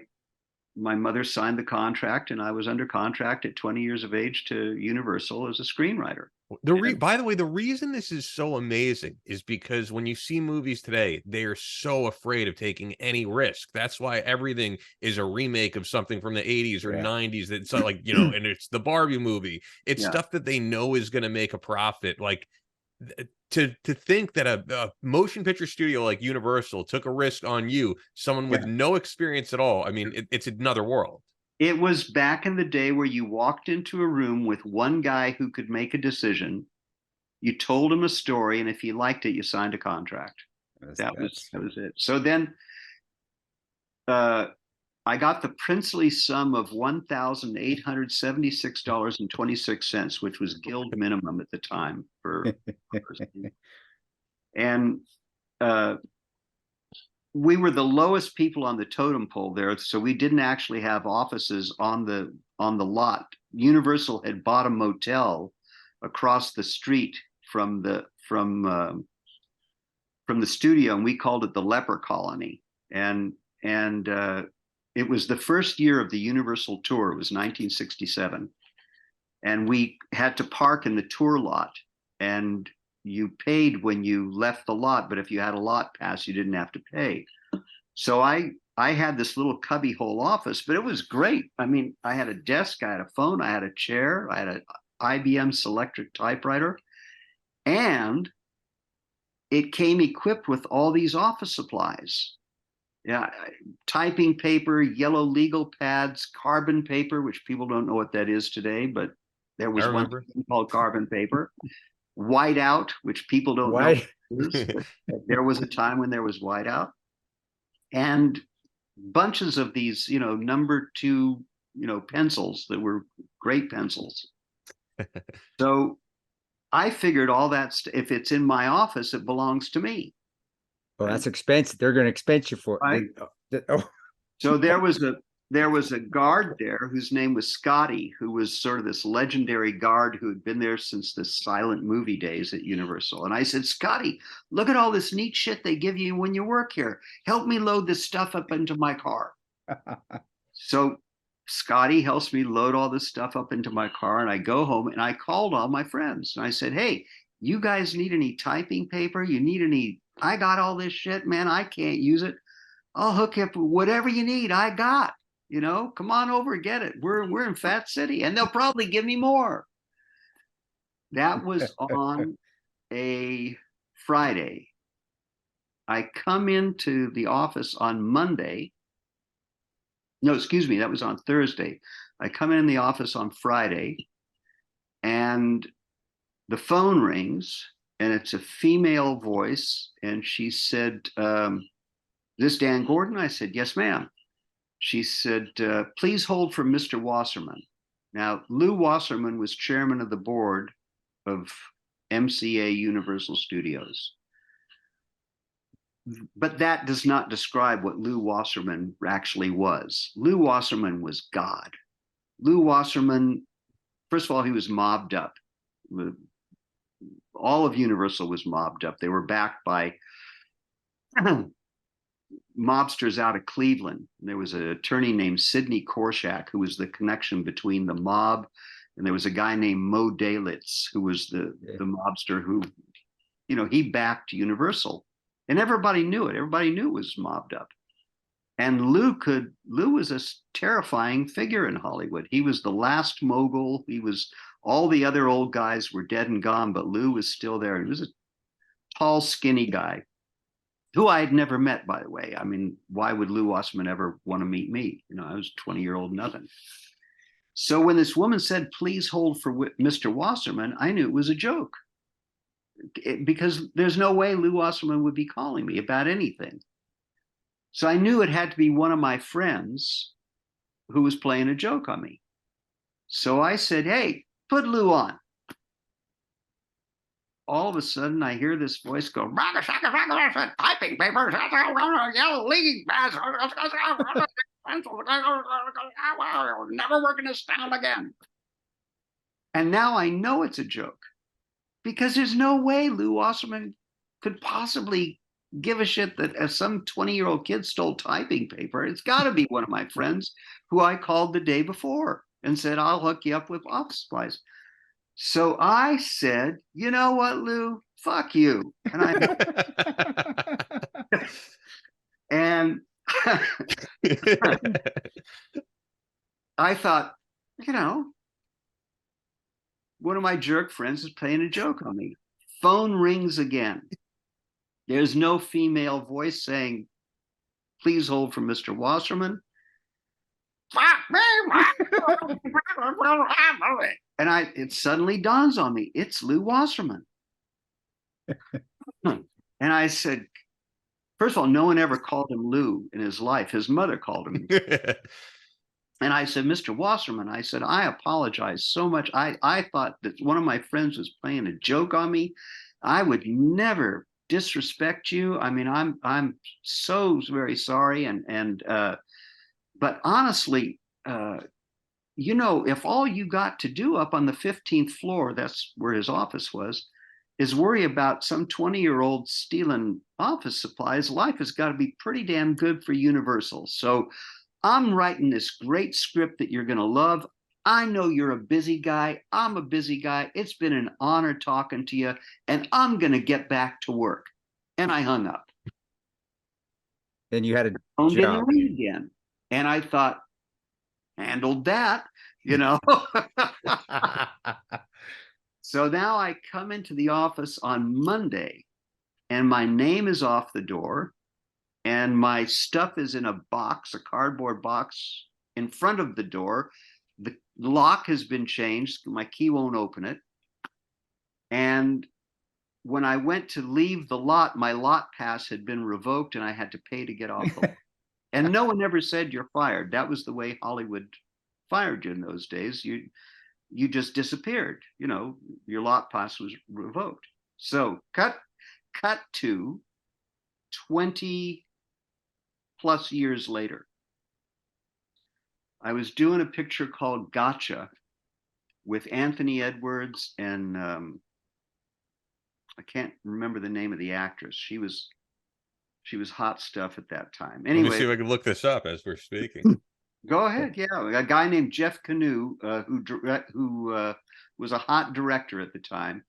[SPEAKER 1] my mother signed the contract, and I was under contract at 20 years of age to Universal as a screenwriter.
[SPEAKER 2] By the way, the reason this is so amazing is because when you see movies today, they are so afraid of taking any risk. That's why everything is a remake of something from the 80s or 90s. That's like, and it's the Barbie movie. It's stuff that they know is going to make a profit. Like to think that a motion picture studio like Universal took a risk on you, someone with no experience at all. I mean, it's another world.
[SPEAKER 1] It was back in the day where you walked into a room with one guy who could make a decision. You told him a story, and if he liked it, you signed a contract. That was it. So then I got the princely sum of $1,876.26, which was guild minimum at the time for and we were the lowest people on the totem pole there, so we didn't actually have offices on the lot. Universal had bought a motel across the street from the studio, and we called it the Leper Colony. And it was the first year of the Universal tour. It was 1967, and we had to park in the tour lot, and you paid when you left the lot, but if you had a lot pass, you didn't have to pay. So I had this little cubbyhole office, but it was great. I mean, I had a desk, I had a phone, I had a chair, I had an IBM Selectric typewriter, and it came equipped with all these office supplies. Yeah, typing paper, yellow legal pads, carbon paper, which people don't know what that is today, but there was one thing called carbon paper. Whiteout, which people don't know what it is, but there was a time when there was whiteout, and bunches of these, number 2, pencils that were great pencils. So I figured all that if it's in my office, it belongs to me.
[SPEAKER 3] Well, that's expensive. They're going to expense you for it.
[SPEAKER 1] Right? So there was a guard there whose name was Scotty, who was sort of this legendary guard who had been there since the silent movie days at Universal. And I said, Scotty, look at all this neat shit they give you when you work here. Help me load this stuff up into my car. So Scotty helps me load all this stuff up into my car, and I go home and I called all my friends and I said, hey, you guys need any typing paper? You need any? I got all this shit, man. I can't use it. I'll hook you up with whatever you need. I got, come on over and get it. We're in Fat City, and they'll probably give me more. That was on a Friday. I come into the office on Monday. No, excuse me, that was on Thursday. I come in the office on Friday, and the phone rings, and it's a female voice, and she said, this Dan Gordon? I said, yes, ma'am. She said, please hold for Mr. Wasserman. Now, Lou Wasserman was chairman of the board of MCA Universal Studios. But that does not describe what Lou Wasserman actually was. Lou Wasserman was God. Lou Wasserman, first of all, he was mobbed up. All of Universal was mobbed up. They were backed by mobsters out of Cleveland. There was an attorney named Sidney Korshak who was the connection between the mob, and there was a guy named Mo Dalitz who was the mobster who, he backed Universal, and everybody knew it. Everybody knew it was mobbed up. And Lou was a terrifying figure in Hollywood. He was the last mogul. All the other old guys were dead and gone, but Lou was still there. He was a tall, skinny guy who I had never met, by the way. I mean, why would Lou Wasserman ever want to meet me? I was 20-year-old nothing. So when this woman said, please hold for Mr. Wasserman, I knew it was a joke. Because there's no way Lou Wasserman would be calling me about anything. So I knew it had to be one of my friends who was playing a joke on me. So I said, hey, put Lou on. All of a sudden, I hear this voice go, typing papers, yellow league pads, never work in this town again. And now I know it's a joke, because there's no way Lou Wasserman could possibly give a shit that some 20-year-old kid stole typing paper. It's got to be one of my friends who I called the day before and said, I'll hook you up with office supplies. So I said, you know what, Lou? Fuck you. And I thought, one of my jerk friends is playing a joke on me. Phone rings again. There's no female voice saying, please hold for Mr. Wasserman. And it suddenly dawns on me, it's Lou Wasserman. And I said, First of all, no one ever called him Lou in his life. His mother called him. And I said, Mr. Wasserman, I said, I apologize so much. I thought that one of my friends was playing a joke on me. I would never disrespect you. I mean, I'm so very sorry. But honestly, you know, if all you got to do up on the 15th floor, that's where his office was, is worry about some 20-year-old stealing office supplies, life has got to be pretty damn good for Universal. So I'm writing this great script that you're going to love. I know you're a busy guy. I'm a busy guy. It's been an honor talking to you, and I'm going to get back to work. And I hung up.
[SPEAKER 3] Then you had a
[SPEAKER 1] Phone didn't
[SPEAKER 3] job.
[SPEAKER 1] ring again. And I thought, handled that, you know. So now I come into the office on Monday, and my name is off the door. And my stuff is in a box, a cardboard box in front of the door. The lock has been changed. My key won't open it. And when I went to leave the lot, my lot pass had been revoked and I had to pay to get off the lot. And no one ever said you're fired. That was the way Hollywood fired you in those days. You just disappeared. You know, your lot pass was revoked. So cut to 20 plus years later. I was doing a picture called Gotcha with Anthony Edwards and I can't remember the name of the actress. She was hot stuff at that time. Anyway,
[SPEAKER 2] let me see if I can look this up as we're speaking.
[SPEAKER 1] Go ahead. Yeah, a guy named Jeff Canoe, who was a hot director at the time,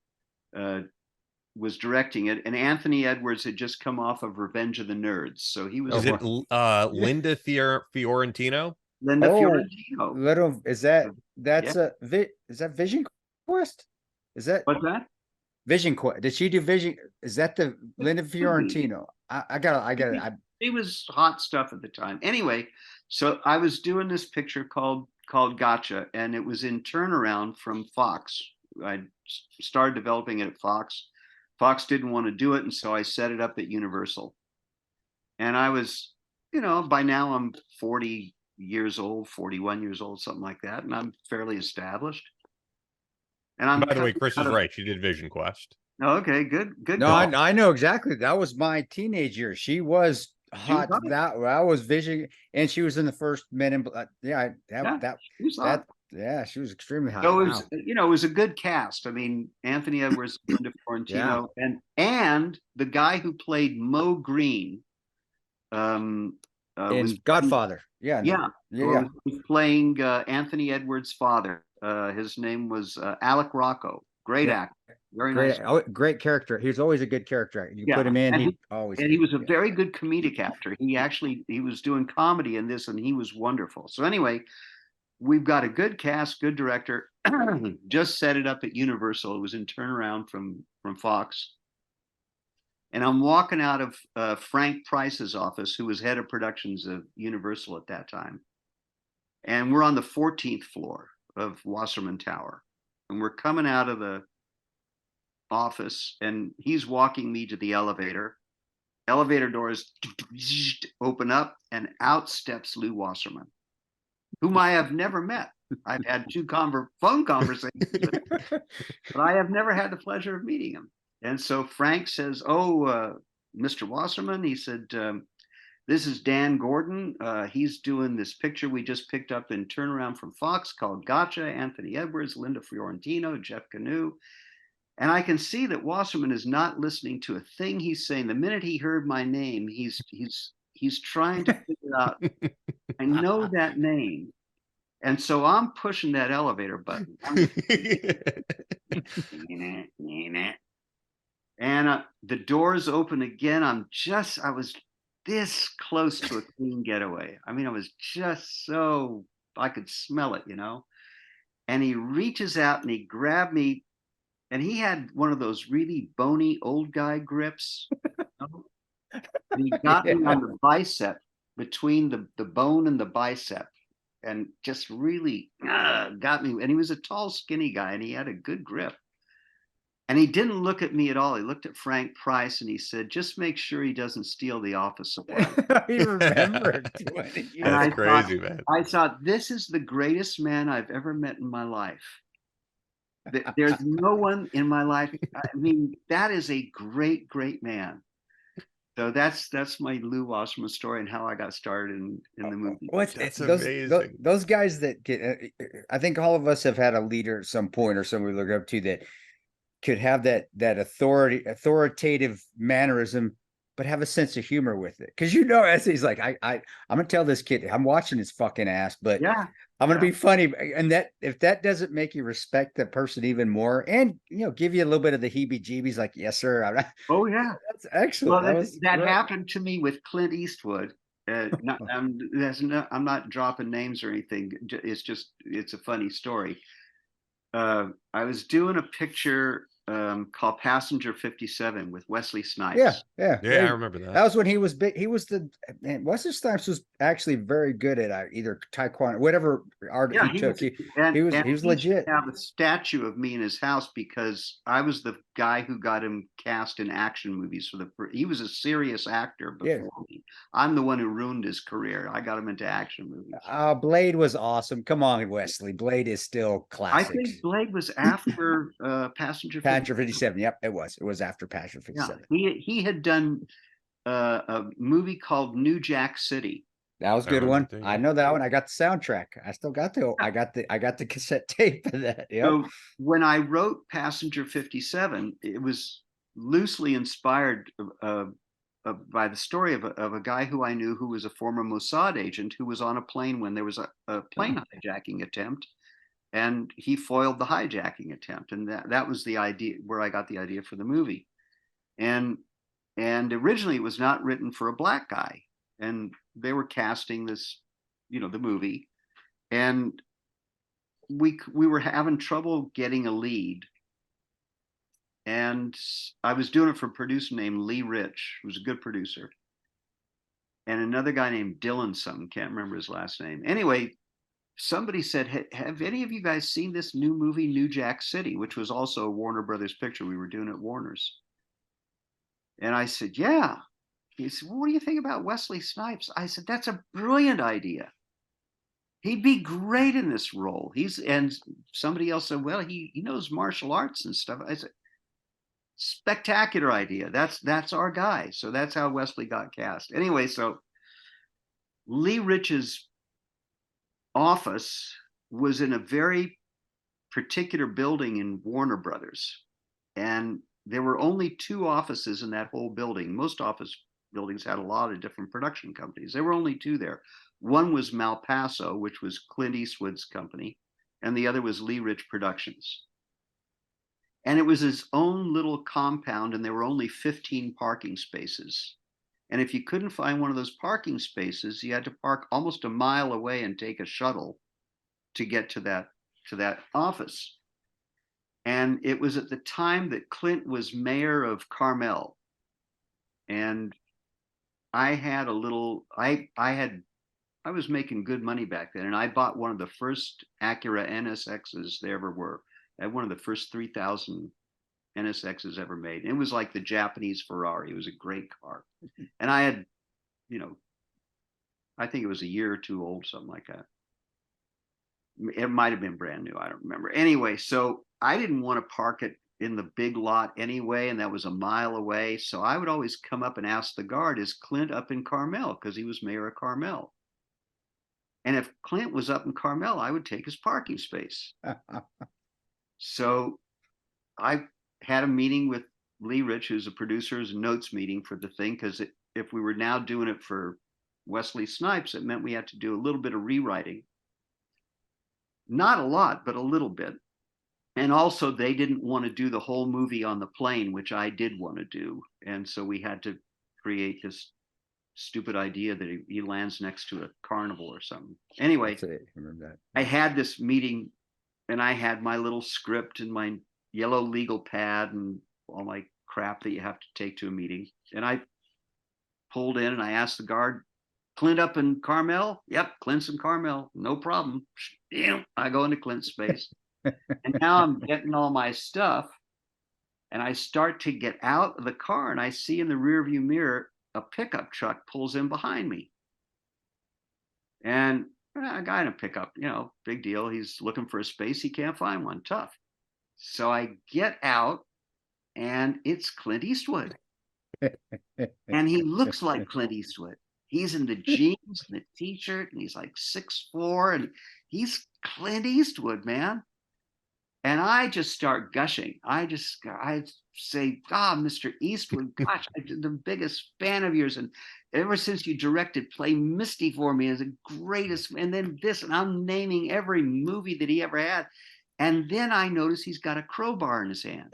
[SPEAKER 1] was directing it, and Anthony Edwards had just come off of Revenge of the Nerds, so he was.
[SPEAKER 2] Is it Linda Fiorentino?
[SPEAKER 1] Linda Fiorentino.
[SPEAKER 3] Little is that is that Vision Quest? Is that
[SPEAKER 1] What's that?
[SPEAKER 3] Vision Quest? Did she do Vision? Is that the Linda Fiorentino? I got it.
[SPEAKER 1] He was hot stuff at the time. Anyway, so I was doing this picture called Gotcha, and it was in turnaround from Fox. I started developing it at Fox. Fox didn't want to do it, and so I set it up at Universal. And I was, you know, by now I'm 40 years old, 41 years old, something like that, and I'm fairly established. And I'm
[SPEAKER 2] by the way, Chris is right. She did Vision Quest.
[SPEAKER 1] Okay, good.
[SPEAKER 3] No, I know exactly. That was my teenage years. She was hot. That was Vision, and she was in the first Men in Black. She was extremely hot.
[SPEAKER 1] So it was, you know, it was a good cast. I mean, Anthony Edwards, Linda Fiorentino, and the guy who played Mo Green,
[SPEAKER 3] in Godfather.
[SPEAKER 1] Was playing Anthony Edwards' father. His name was Alec Rocco. Great actor. Very nice.
[SPEAKER 3] Great character. He was always a good character. You put him in, he was a
[SPEAKER 1] very good comedic actor. He was doing comedy in this, and he was wonderful. So anyway, we've got a good cast, good director. Just set it up at Universal. It was in turnaround from Fox. And I'm walking out of Frank Price's office, who was head of productions of Universal at that time. And we're on the 14th floor of Wasserman Tower. And we're coming out of the office, and he's walking me to the elevator. Elevator doors open up, and out steps Lou Wasserman, whom I have never met. I've had 2 phone conversations with him, but I have never had the pleasure of meeting him. And so Frank says, Mr. Wasserman, he said, this is Dan Gordon. He's doing this picture we just picked up in turnaround from Fox called Gotcha. Anthony Edwards, Linda Fiorentino, Jeff Canoe. And I can see that Wasserman is not listening to a thing he's saying. The minute he heard my name, he's trying to figure out, I know that name. And so I'm pushing that elevator button. And the doors open again. I was this close to a clean getaway. I mean, I was just so, I could smell it, you know. And he reaches out and he grabbed me, and he had one of those really bony old guy grips. You know? And he got me on the bicep, between the bone and the bicep, and just really got me. And he was a tall, skinny guy, and he had a good grip. And he didn't look at me at all. He looked at Frank Price and he said, just make sure he doesn't steal the office supply.
[SPEAKER 3] He remembered.
[SPEAKER 1] And
[SPEAKER 2] That's crazy, man.
[SPEAKER 1] I thought, this is the greatest man I've ever met in my life. There's no one in my life. I mean, that is a great, great man. So that's my Lou Wasserman story and how I got started in the movie.
[SPEAKER 2] That's amazing.
[SPEAKER 3] Those guys that get, I think all of us have had a leader at some point or someone we look up to that could have that authoritative mannerism, but have a sense of humor with it. Because as he's like, I'm gonna tell this kid, I'm watching his fucking ass, but
[SPEAKER 1] yeah,
[SPEAKER 3] I'm gonna be funny. And that if that doesn't make you respect that person even more, and give you a little bit of the heebie-jeebies, like, yes, sir.
[SPEAKER 1] Oh yeah,
[SPEAKER 3] that's excellent.
[SPEAKER 1] Well, that happened to me with Clint Eastwood. I'm not dropping names or anything. It's a funny story. I was doing a picture called Passenger 57 with Wesley Snipes.
[SPEAKER 2] Yeah, I remember that.
[SPEAKER 3] That was when he was big. He was Wesley Snipes was actually very good at either taekwondo, whatever art he took. He was legit.
[SPEAKER 1] He have a statue of me in his house because I was the guy who got him cast in action movies he was a serious actor before me. I'm the one who ruined his career. I got him into action movies.
[SPEAKER 3] Blade was awesome. Come on, Wesley. Blade is still classic.
[SPEAKER 1] I think Blade was after Passenger
[SPEAKER 3] 57. Yep, it was. It was after Passenger 57.
[SPEAKER 1] Yeah, he had done a movie called New Jack City.
[SPEAKER 3] That was a good one. I know that one. I got the soundtrack. I still got I got the cassette tape of that. Yep.
[SPEAKER 1] So when I wrote Passenger 57, it was loosely inspired by the story of a guy who I knew who was a former Mossad agent who was on a plane when there was a plane hijacking attempt. And he foiled the hijacking attempt. And that was the idea where I got the idea for the movie. And originally it was not written for a black guy. And they were casting this, the movie. And we were having trouble getting a lead. And I was doing it for a producer named Lee Rich, who was a good producer. And another guy named Dylan something, can't remember his last name. Anyway, somebody said, have any of you guys seen this new movie, New Jack City, which was also a Warner Brothers picture. We were doing it at Warner's. And I said, yeah. He said, well, what do you think about Wesley Snipes? I said, that's a brilliant idea. He'd be great in this role. And somebody else said, well, he knows martial arts and stuff. I said, spectacular idea. That's our guy. So that's how Wesley got cast. Anyway, so Lee Rich's office was in a very particular building in Warner Brothers. And there were only 2 offices in that whole building. Most office buildings had a lot of different production companies. There were only 2 there. One was Malpaso, which was Clint Eastwood's company, and the other was Lee Rich Productions. And it was his own little compound, and there were only 15 parking spaces. And if you couldn't find one of those parking spaces, you had to park almost a mile away and take a shuttle to get to that office. And it was at the time that Clint was mayor of Carmel. And I had I was making good money back then, and I bought one of the first Acura NSXs there ever were. I had one of the first 3,000 NSXs ever made. It was like the Japanese Ferrari. It was a great car. And I had, I think it was a year or 2 old, something like that. It might have been brand new. I don't remember. Anyway, so I didn't want to park it in the big lot anyway, and that was a mile away. So I would always come up and ask the guard, is Clint up in Carmel? Because he was mayor of Carmel. And if Clint was up in Carmel, I would take his parking space. So I had a meeting with Lee Rich, who's a producer, a notes meeting for the thing, because if we were now doing it for Wesley Snipes, it meant we had to do a little bit of rewriting. Not a lot, but a little bit. And also they didn't want to do the whole movie on the plane, which I did want to do. And so we had to create this stupid idea that he lands next to a carnival or something. Anyway,
[SPEAKER 3] remember that.
[SPEAKER 1] I had this meeting, and I had my little script and my yellow legal pad and all my crap that you have to take to a meeting. And I pulled in and I asked the guard, Clint up in Carmel? Yep, Clint's in Carmel. No problem. I go into Clint's space. And now I'm getting all my stuff. And I start to get out of the car, and I see in the rearview mirror a pickup truck pulls in behind me. And a guy in a pickup, big deal. He's looking for a space. He can't find one. Tough. So I get out, and it's Clint Eastwood. And he looks like Clint Eastwood. He's in the jeans and the t-shirt, and he's like 6'4", and he's Clint Eastwood, man. And I just start gushing. I say, Mr. Eastwood, gosh, I'm the biggest fan of yours. And ever since you directed Play Misty for me as the greatest, and then this, and I'm naming every movie that he ever had. And then I notice he's got a crowbar in his hand.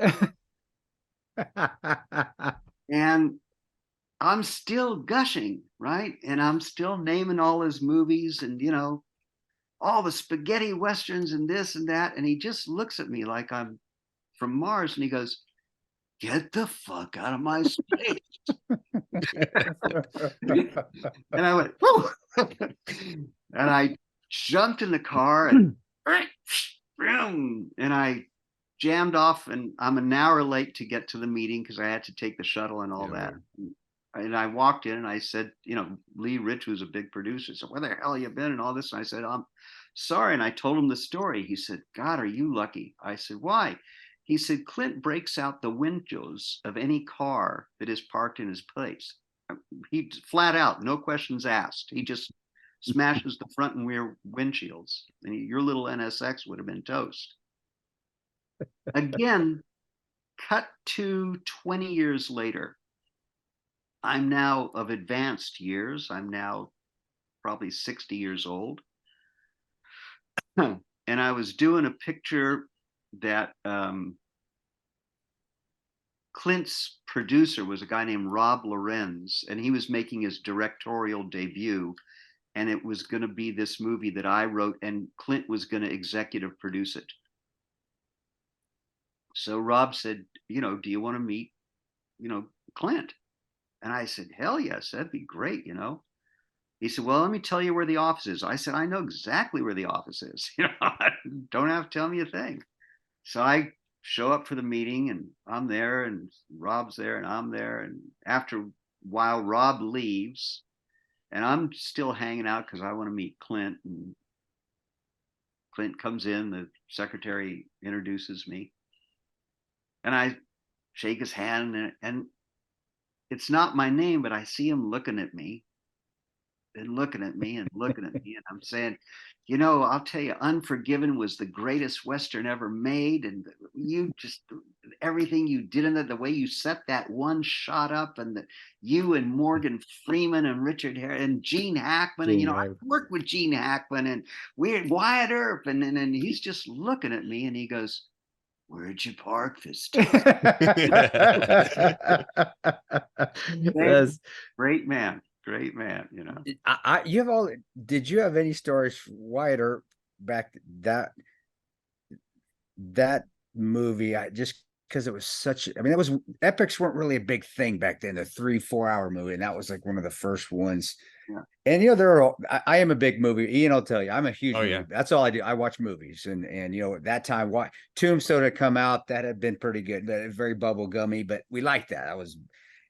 [SPEAKER 1] And I'm still gushing, right? And I'm still naming all his movies and, all the spaghetti westerns and this and that. And he just looks at me like I'm from Mars, and he goes, "Get the fuck out of my space." And I went, whoo! And I jumped in the car and I jammed off, and I'm an hour late to get to the meeting because I had to take the shuttle and all that. And I walked in and I said, Lee Rich, who's a big producer, said, "Where the hell you been?" and all this. And I said, "I'm sorry." And I told him the story. He said, "God, are you lucky?" I said, "Why?" He said, "Clint breaks out the windows of any car that is parked in his place. He flat out, no questions asked. He just smashes the front and rear windshields. And your little NSX would have been toast." Again, cut to 20 years later. I'm now of advanced years. I'm now probably 60 years old. And I was doing a picture that Clint's producer was a guy named Rob Lorenz, and he was making his directorial debut. And it was going to be this movie that I wrote, and Clint was going to executive produce it. So Rob said, "Do you want to meet, Clint?" And I said, "Hell yes, that'd be great, He said, "Well, let me tell you where the office is." I said, "I know exactly where the office is. Don't have to tell me a thing." So I show up for the meeting, and I'm there, and Rob's there, and I'm there. And after a while, Rob leaves, and I'm still hanging out because I want to meet Clint. And Clint comes in, the secretary introduces me, and I shake his hand, and it's not my name, but I see him looking at me and looking at me and looking at me. And I'm saying, I'll tell you, Unforgiven was the greatest Western ever made. And you just, everything you did in it, the way you set that one shot up, and you and Morgan Freeman and Richard Harris and Gene Hackman. And, I worked with Gene Hackman, and we had Wyatt Earp. And he's just looking at me, and he goes, "Where'd you park this time?" Great man.
[SPEAKER 3] You have all. Did you have any stories for Wyatt Earp back that movie? Just because it was such. I mean, that was epics weren't really a big thing back then. The 3-4 hour movie, and that was like one of the first ones. Yeah. And I am a big movie. Ian will tell you, I'm a huge movie. Yeah. That's all I do. I watch movies, and at that time, Tombstone had come out. That had been pretty good, but very bubblegummy. But we liked that. I was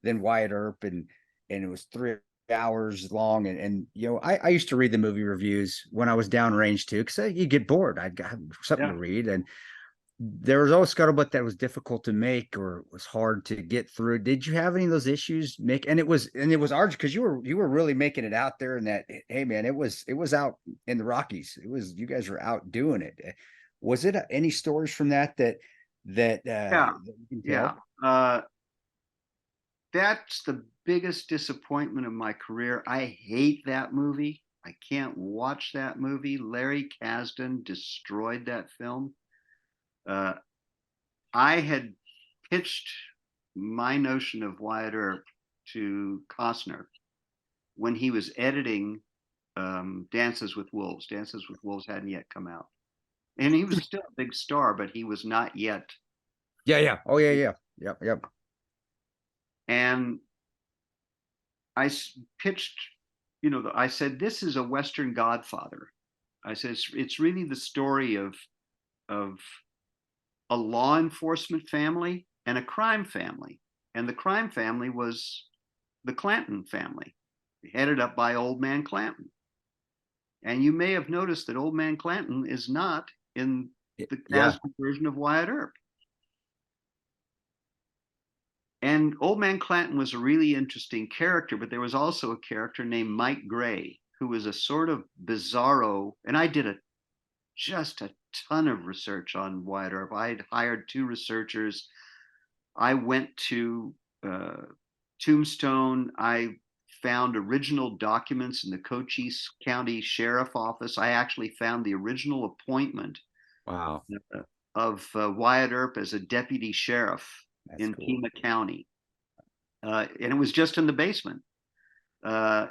[SPEAKER 3] then Wyatt Earp, and it was 3 hours long, and I used to read the movie reviews when I was downrange too, because you get bored. I'd got something to read, and there was always scuttlebutt that was difficult to make or was hard to get through. Did you have any of those issues, Mick? And it was arduous because you were really making it out there, and that, hey man, it was out in the Rockies. You guys were out doing it. Was it any stories from that
[SPEAKER 1] yeah. That's the biggest disappointment of my career. I hate that movie. I can't watch that movie. Larry Kasdan destroyed that film. I had pitched my notion of Wyatt Earp to Costner when he was editing Dances with Wolves. Dances with Wolves hadn't yet come out. And he was still a big star, but he was not yet.
[SPEAKER 3] Yeah. Oh, yeah. Yep.
[SPEAKER 1] And I pitched, I said, this is a Western Godfather. I said, it's really the story of a law enforcement family and a crime family. And the crime family was the Clanton family, headed up by Old Man Clanton. And you may have noticed that Old Man Clanton is not in the Casbah version of Wyatt Earp. And Old Man Clanton was a really interesting character, but there was also a character named Mike Gray, who was a sort of bizarro. And I did just a ton of research on Wyatt Earp. I had hired 2 researchers. I went to Tombstone. I found original documents in the Cochise County Sheriff Office. I actually found the original appointment of Wyatt Earp as a deputy sheriff in Pima County. And it was just in the basement. I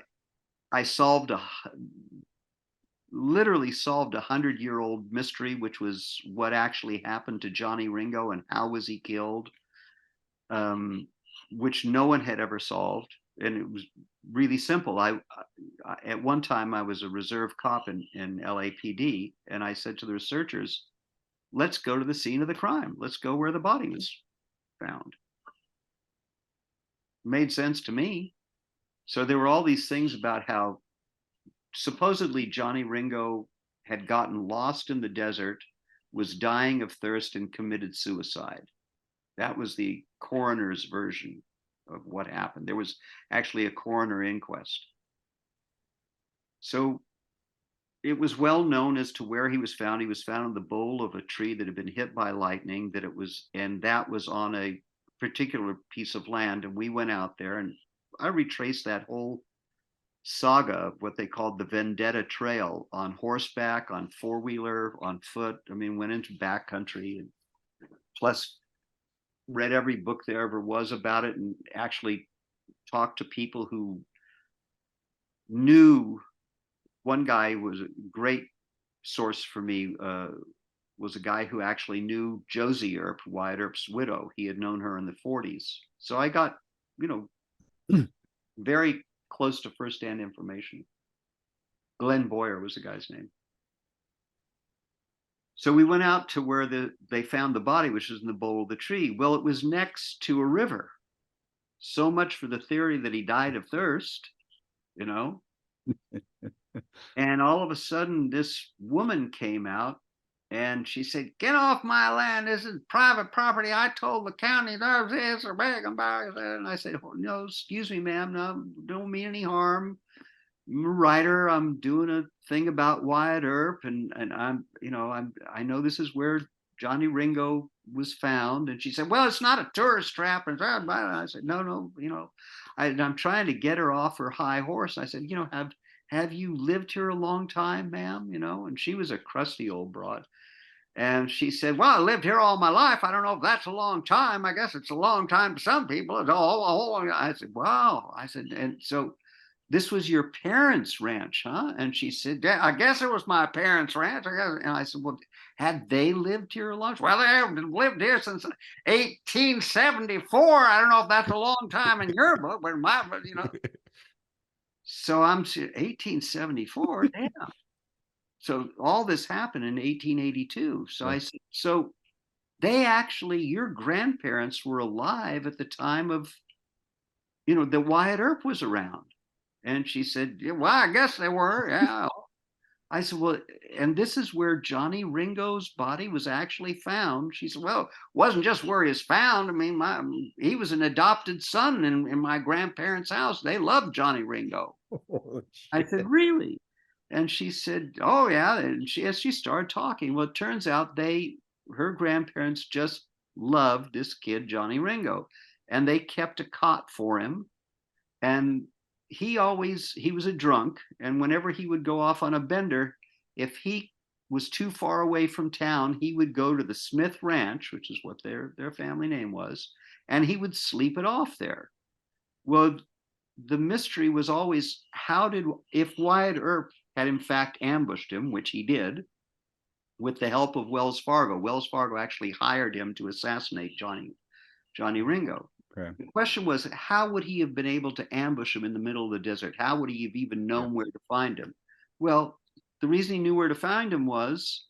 [SPEAKER 1] literally solved a 100-year-old mystery, which was what actually happened to Johnny Ringo and how was he killed, which no one had ever solved. And it was really simple. At one time, I was a reserve cop in LAPD, and I said to the researchers, let's go to the scene of the crime. Let's go where the body was found. Made sense to me. So there were all these things about how supposedly Johnny Ringo had gotten lost in the desert, was dying of thirst, and committed suicide. That was the coroner's version of what happened. There was actually a coroner inquest. So it was well known as to where he was found. He was found in the bole of a tree that had been hit by lightning, and that was on a particular piece of land. And we went out there, and I retraced that whole saga of what they called the Vendetta Trail, on horseback, on 4-wheeler, on foot. I mean, went into backcountry, and plus read every book there ever was about it, and actually talked to people who knew. One guy was a great source for me, was a guy who actually knew Josie Earp, Wyatt Earp's widow. He had known her in the 40s. So I got, very close to firsthand information. Glenn Boyer was the guy's name. So we went out to where they found the body, which was in the bole of the tree. Well, it was next to a river. So much for the theory that he died of thirst, And all of a sudden, this woman came out, and she said, "Get off my land. This is private property. I told the county there's this or bag and bag." And I said, "Oh, no, excuse me, ma'am. No, don't mean any harm. I'm a writer. I'm doing a thing about Wyatt Earp, and I know this is where Johnny Ringo was found." And she said, "Well, it's not a tourist trap." And I said, "No, I'm trying to get her off her high horse." I said, have you lived here a long time, ma'am? And she was a crusty old broad. And she said, "Well, I lived here all my life. I don't know if that's a long time. I guess it's a long time to some people." It's all. I said, "Wow." I said, "And so this was your parents' ranch, huh?" And she said, "Yeah, I guess it was my parents' ranch. I guess." And I said, "Well, had they lived here a long time?" "Well, they haven't lived here since 1874. I don't know if that's a long time in your book, but in my book, So I'm 1874. Damn. So all this happened in 1882. So I said, "So they actually, your grandparents were alive at the time of, that Wyatt Earp was around." And she said, "Yeah, well, I guess they were. Yeah." I said, "Well, and this is where Johnny Ringo's body was actually found." She said, "Well, it wasn't just where he was found. I mean, he was an adopted son in my grandparents' house. They loved Johnny Ringo." I said, "Really?" And she said, "Oh, yeah." And as she started talking, well, it turns out her grandparents just loved this kid, Johnny Ringo, and they kept a cot for him. And he was a drunk, and whenever he would go off on a bender, if he was too far away from town, he would go to the Smith Ranch, which is what their family name was, and he would sleep it off there. Well, the mystery was always, if Wyatt Earp had in fact ambushed him, which he did, with the help of Wells Fargo. Wells Fargo actually hired him to assassinate Johnny Ringo. Okay. The question was, how would he have been able to ambush him in the middle of the desert? How would he have even known where to find him? Well, the reason he knew where to find him was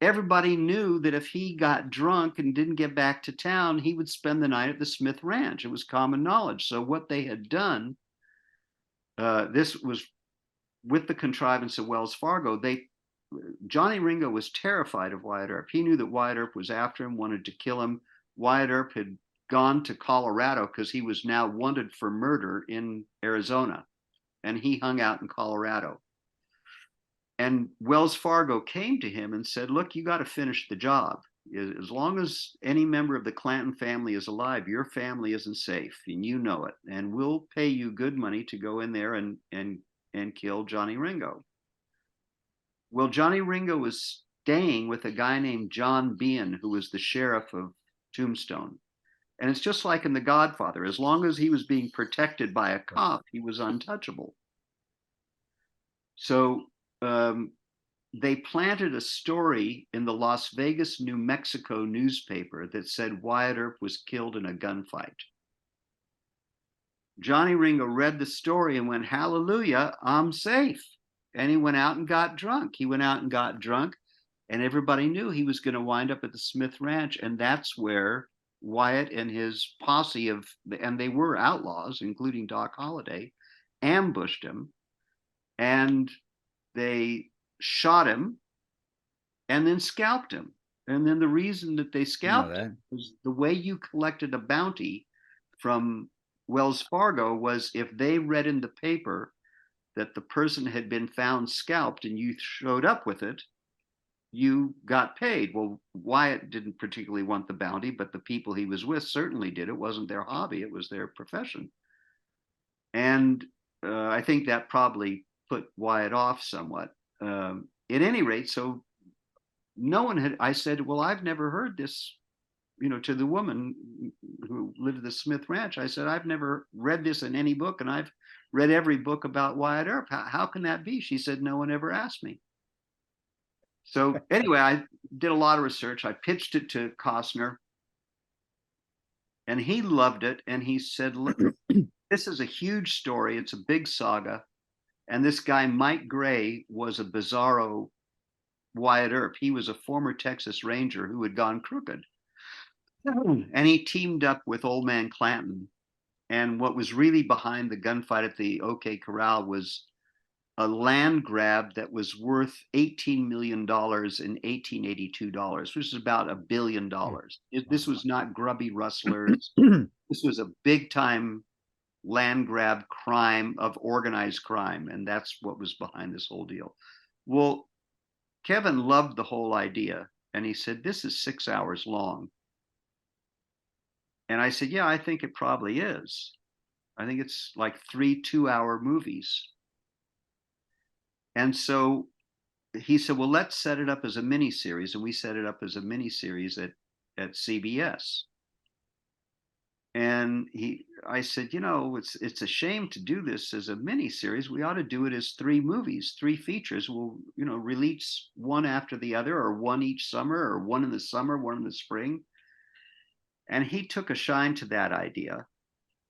[SPEAKER 1] everybody knew that if he got drunk and didn't get back to town, he would spend the night at the Smith Ranch. It was common knowledge. So what they had done, this was with the contrivance of Wells Fargo. Johnny Ringo was terrified of Wyatt Earp. He knew that Wyatt Earp was after him, wanted to kill him. Wyatt Earp had gone to Colorado because he was now wanted for murder in Arizona, and he hung out in Colorado. And Wells Fargo came to him and said, look, you got to finish the job. As long as any member of the Clanton family is alive, your family isn't safe, and you know it. And we'll pay you good money to go in there and kill Johnny Ringo. Well, Johnny Ringo was staying with a guy named John Bean, who was the sheriff of Tombstone. And it's just like in The Godfather. As long as he was being protected by a cop, he was untouchable. So they planted a story in the Las Vegas, New Mexico newspaper that said Wyatt Earp was killed in a gunfight. Johnny Ringo read the story and went, hallelujah, I'm safe. And he went out and got drunk. And everybody knew he was going to wind up at the Smith Ranch. And that's where Wyatt and his posse and they were outlaws, including Doc Holliday, ambushed him. And they shot him and then scalped him. And then the reason that they scalped him was the way you collected a bounty from Wells Fargo was if they read in the paper that the person had been found scalped and you showed up with it, you got paid. Well, Wyatt didn't particularly want the bounty, but the people he was with certainly did. It wasn't their hobby, it was their profession. And I think that probably put Wyatt off somewhat. At any rate, so no one had, I said, well, I've never heard this, to the woman who lived at the Smith Ranch. I said, I've never read this in any book, and I've read every book about Wyatt Earp. How can that be? She said, no one ever asked me. So anyway, I did a lot of research. I pitched it to Costner, and he loved it. And he said, look, this is a huge story. It's a big saga. And this guy, Mike Gray, was a bizarro Wyatt Earp. He was a former Texas Ranger who had gone crooked. And he teamed up with Old Man Clanton. And what was really behind the gunfight at the OK Corral was a land grab that was worth $18 million in 1882 dollars, which is about $1 billion. This was not grubby rustlers. This was a big time land grab crime of organized crime. And that's what was behind this whole deal. Well, Kevin loved the whole idea. And he said, this is 6 hours long. And I said, yeah, I think it probably is. I think it's like 3 2-hour movies. And so he said, well, let's set it up as a miniseries. And we set it up as a miniseries at CBS. And I said, it's a shame to do this as a miniseries. We ought to do it as 3 movies, 3 features. We'll, release one after the other, or one each summer, or one in the summer, one in the spring. And he took a shine to that idea.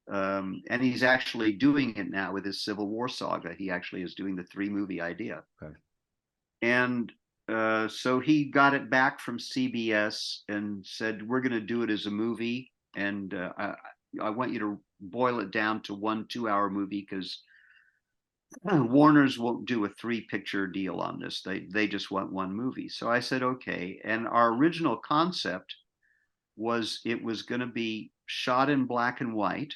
[SPEAKER 1] And he's actually doing it now with his Civil War saga. He actually is doing the 3-movie idea. Okay. And so he got it back from CBS and said, we're going to do it as a movie. And I want you to boil it down to 1 2-hour movie, because Warner's won't do a 3-picture deal on this. They just want 1 movie. So I said, okay. And our original concept was it was going to be shot in black and white.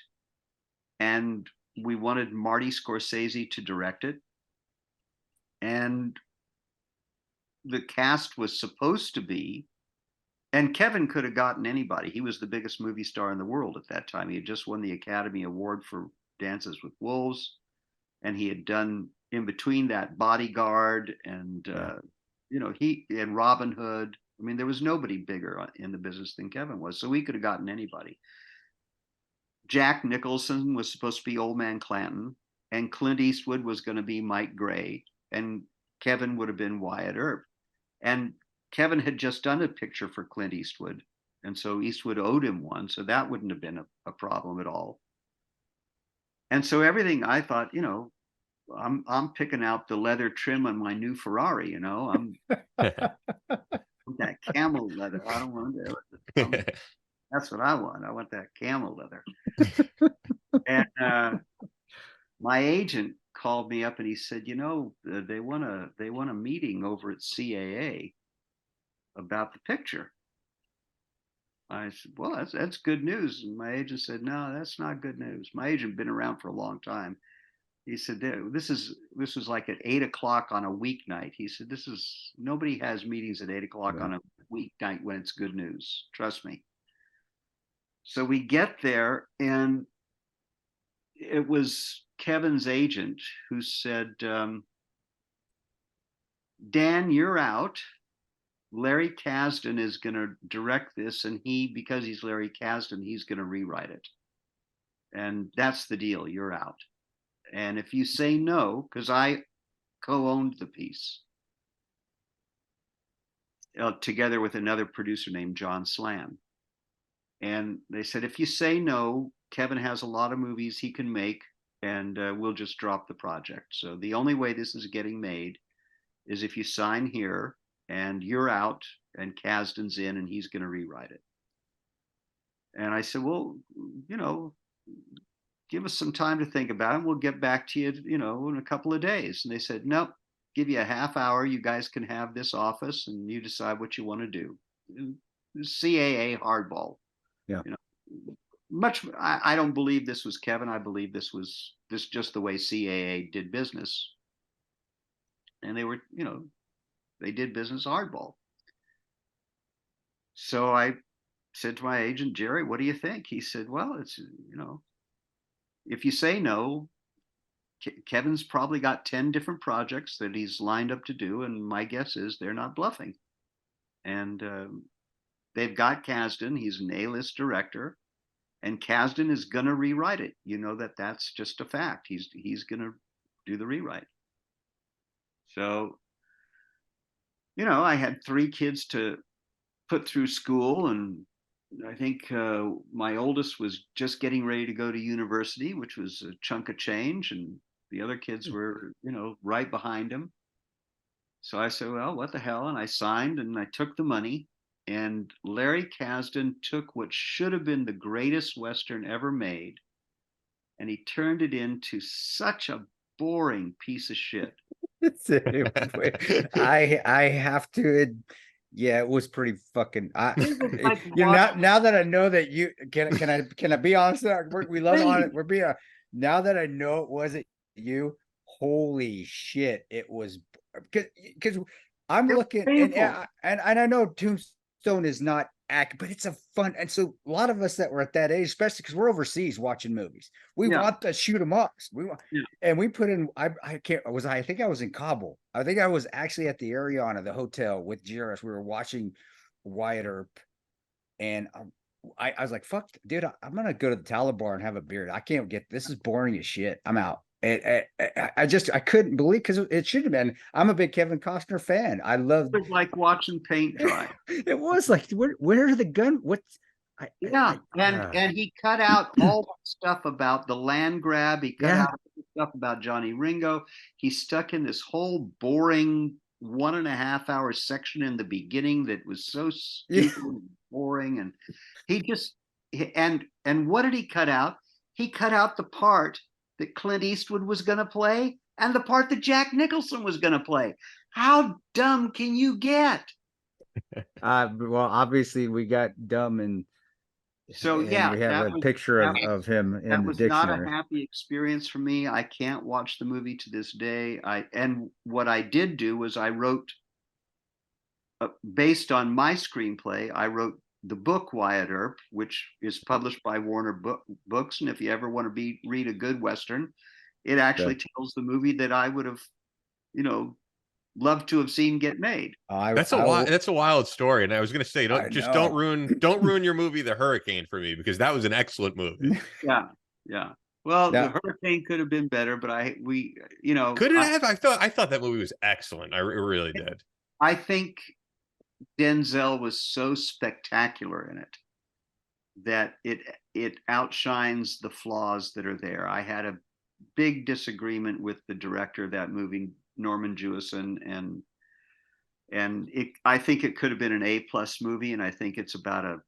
[SPEAKER 1] And we wanted Marty Scorsese to direct it. And the cast was supposed to be, and Kevin could have gotten anybody. He was the biggest movie star in the world at that time. He had just won the Academy Award for Dances with Wolves. And he had done in between that Bodyguard and, he and Robin Hood. I mean, there was nobody bigger in the business than Kevin was. So we could have gotten anybody. Jack Nicholson was supposed to be Old Man Clanton, and Clint Eastwood was going to be Mike Gray, and Kevin would have been Wyatt Earp. And Kevin had just done a picture for Clint Eastwood, and so Eastwood owed him one, so that wouldn't have been a problem at all. And so everything, I thought, I'm picking out the leather trim on my new Ferrari, that camel leather. I don't want that. That's what I want. I want that camel leather. And my agent called me up and he said, you know, they want a meeting over at CAA about the picture. I said, well, that's good news. And my agent said, no, that's not good news. My agent had been around for a long time. He said, this was like at 8 o'clock on a weeknight. He said, nobody has meetings at 8 o'clock on a weeknight when it's good news. Trust me. So we get there, and it was Kevin's agent who said, Dan, you're out. Larry Kasdan is going to direct this, and because he's Larry Kasdan, he's going to rewrite it. And that's the deal. You're out. And if you say no, because I co-owned the piece together with another producer named John Slam. And they said, if you say no, Kevin has a lot of movies he can make, and we'll just drop the project. So the only way this is getting made is if you sign here, and you're out, and Kasdan's in, and he's going to rewrite it. And I said, well, you know, give us some time to think about it. We'll get back to you, you know, in a couple of days. And they said, nope, give you a half hour. You guys can have this office, and you decide what you want to do. CAA hardball.
[SPEAKER 3] Yeah.
[SPEAKER 1] You know, I don't believe this was Kevin. I believe this was just the way CAA did business. And they were, you know, they did business hardball. So I said to my agent, Jerry, what do you think? He said, well, it's, you know, if you say no, Kevin's probably got 10 different projects that he's lined up to do. And my guess is they're not bluffing. And they've got Kasdan. He's an A-list director. And Kasdan is going to rewrite it. You know, that's just a fact. He's going to do the rewrite. So, you know, I had 3 kids to put through school, and I think my oldest was just getting ready to go to university, which was a chunk of change, and the other kids were, you know, right behind him. So I said, well, what the hell? And I signed, and I took the money, and Larry Kasdan took what should have been the greatest Western ever made, and he turned it into such a boring piece of shit.
[SPEAKER 3] I have to, yeah, it was pretty fucking.
[SPEAKER 1] Like
[SPEAKER 3] you know, now that I know that you can I be honest? We love on it. We're being now that I know it wasn't you. Holy shit! It was because I'm looking and I know Tombstone is not accurate, but it's a fun. And so a lot of us that were at that age, especially because we're overseas watching movies, we want to shoot them up. We want, and we put in. I think I was in Kabul. I think I was actually at the Ariana, the hotel with Jairus. We were watching Wyatt Earp, and I was like, "Fuck, dude, I'm gonna go to the Talibar and have a beer. I can't get this. Is boring as shit. I'm out." I couldn't believe, because it should have been. I'm a big Kevin Costner fan. I love
[SPEAKER 1] it was like watching paint dry.
[SPEAKER 3] It was like, where are the gun? What's
[SPEAKER 1] and he cut out all the stuff about the land grab. He cut out stuff about Johnny Ringo. He stuck in this whole boring 1.5 hour section in the beginning that was so stupid and boring. And he just and what did he cut out? He cut out the part that Clint Eastwood was going to play and the part that Jack Nicholson was going to play. How dumb can you get?
[SPEAKER 3] Well, obviously we got dumb, and
[SPEAKER 1] so
[SPEAKER 3] we have a picture of him in the dictionary. That was not
[SPEAKER 1] a happy experience for me. I can't watch the movie to this day. And what I did do was I wrote, based on my screenplay, I wrote the book Wyatt Earp, which is published by Warner Books. And if you ever want to read a good Western, it actually tells the movie that I would have, you know, loved to have seen get made.
[SPEAKER 2] That's a wild story. And I was going to say, don't ruin your movie, The Hurricane, for me, because that was an excellent movie.
[SPEAKER 1] Yeah. Well, The Hurricane could have been better, but could it have? I thought that movie was excellent. I really did. I think Denzel was so spectacular in it that it outshines the flaws that are there. I had a big disagreement with the director of that movie, Norman Jewison, and I think it could have been an A+ movie, and I think it's about a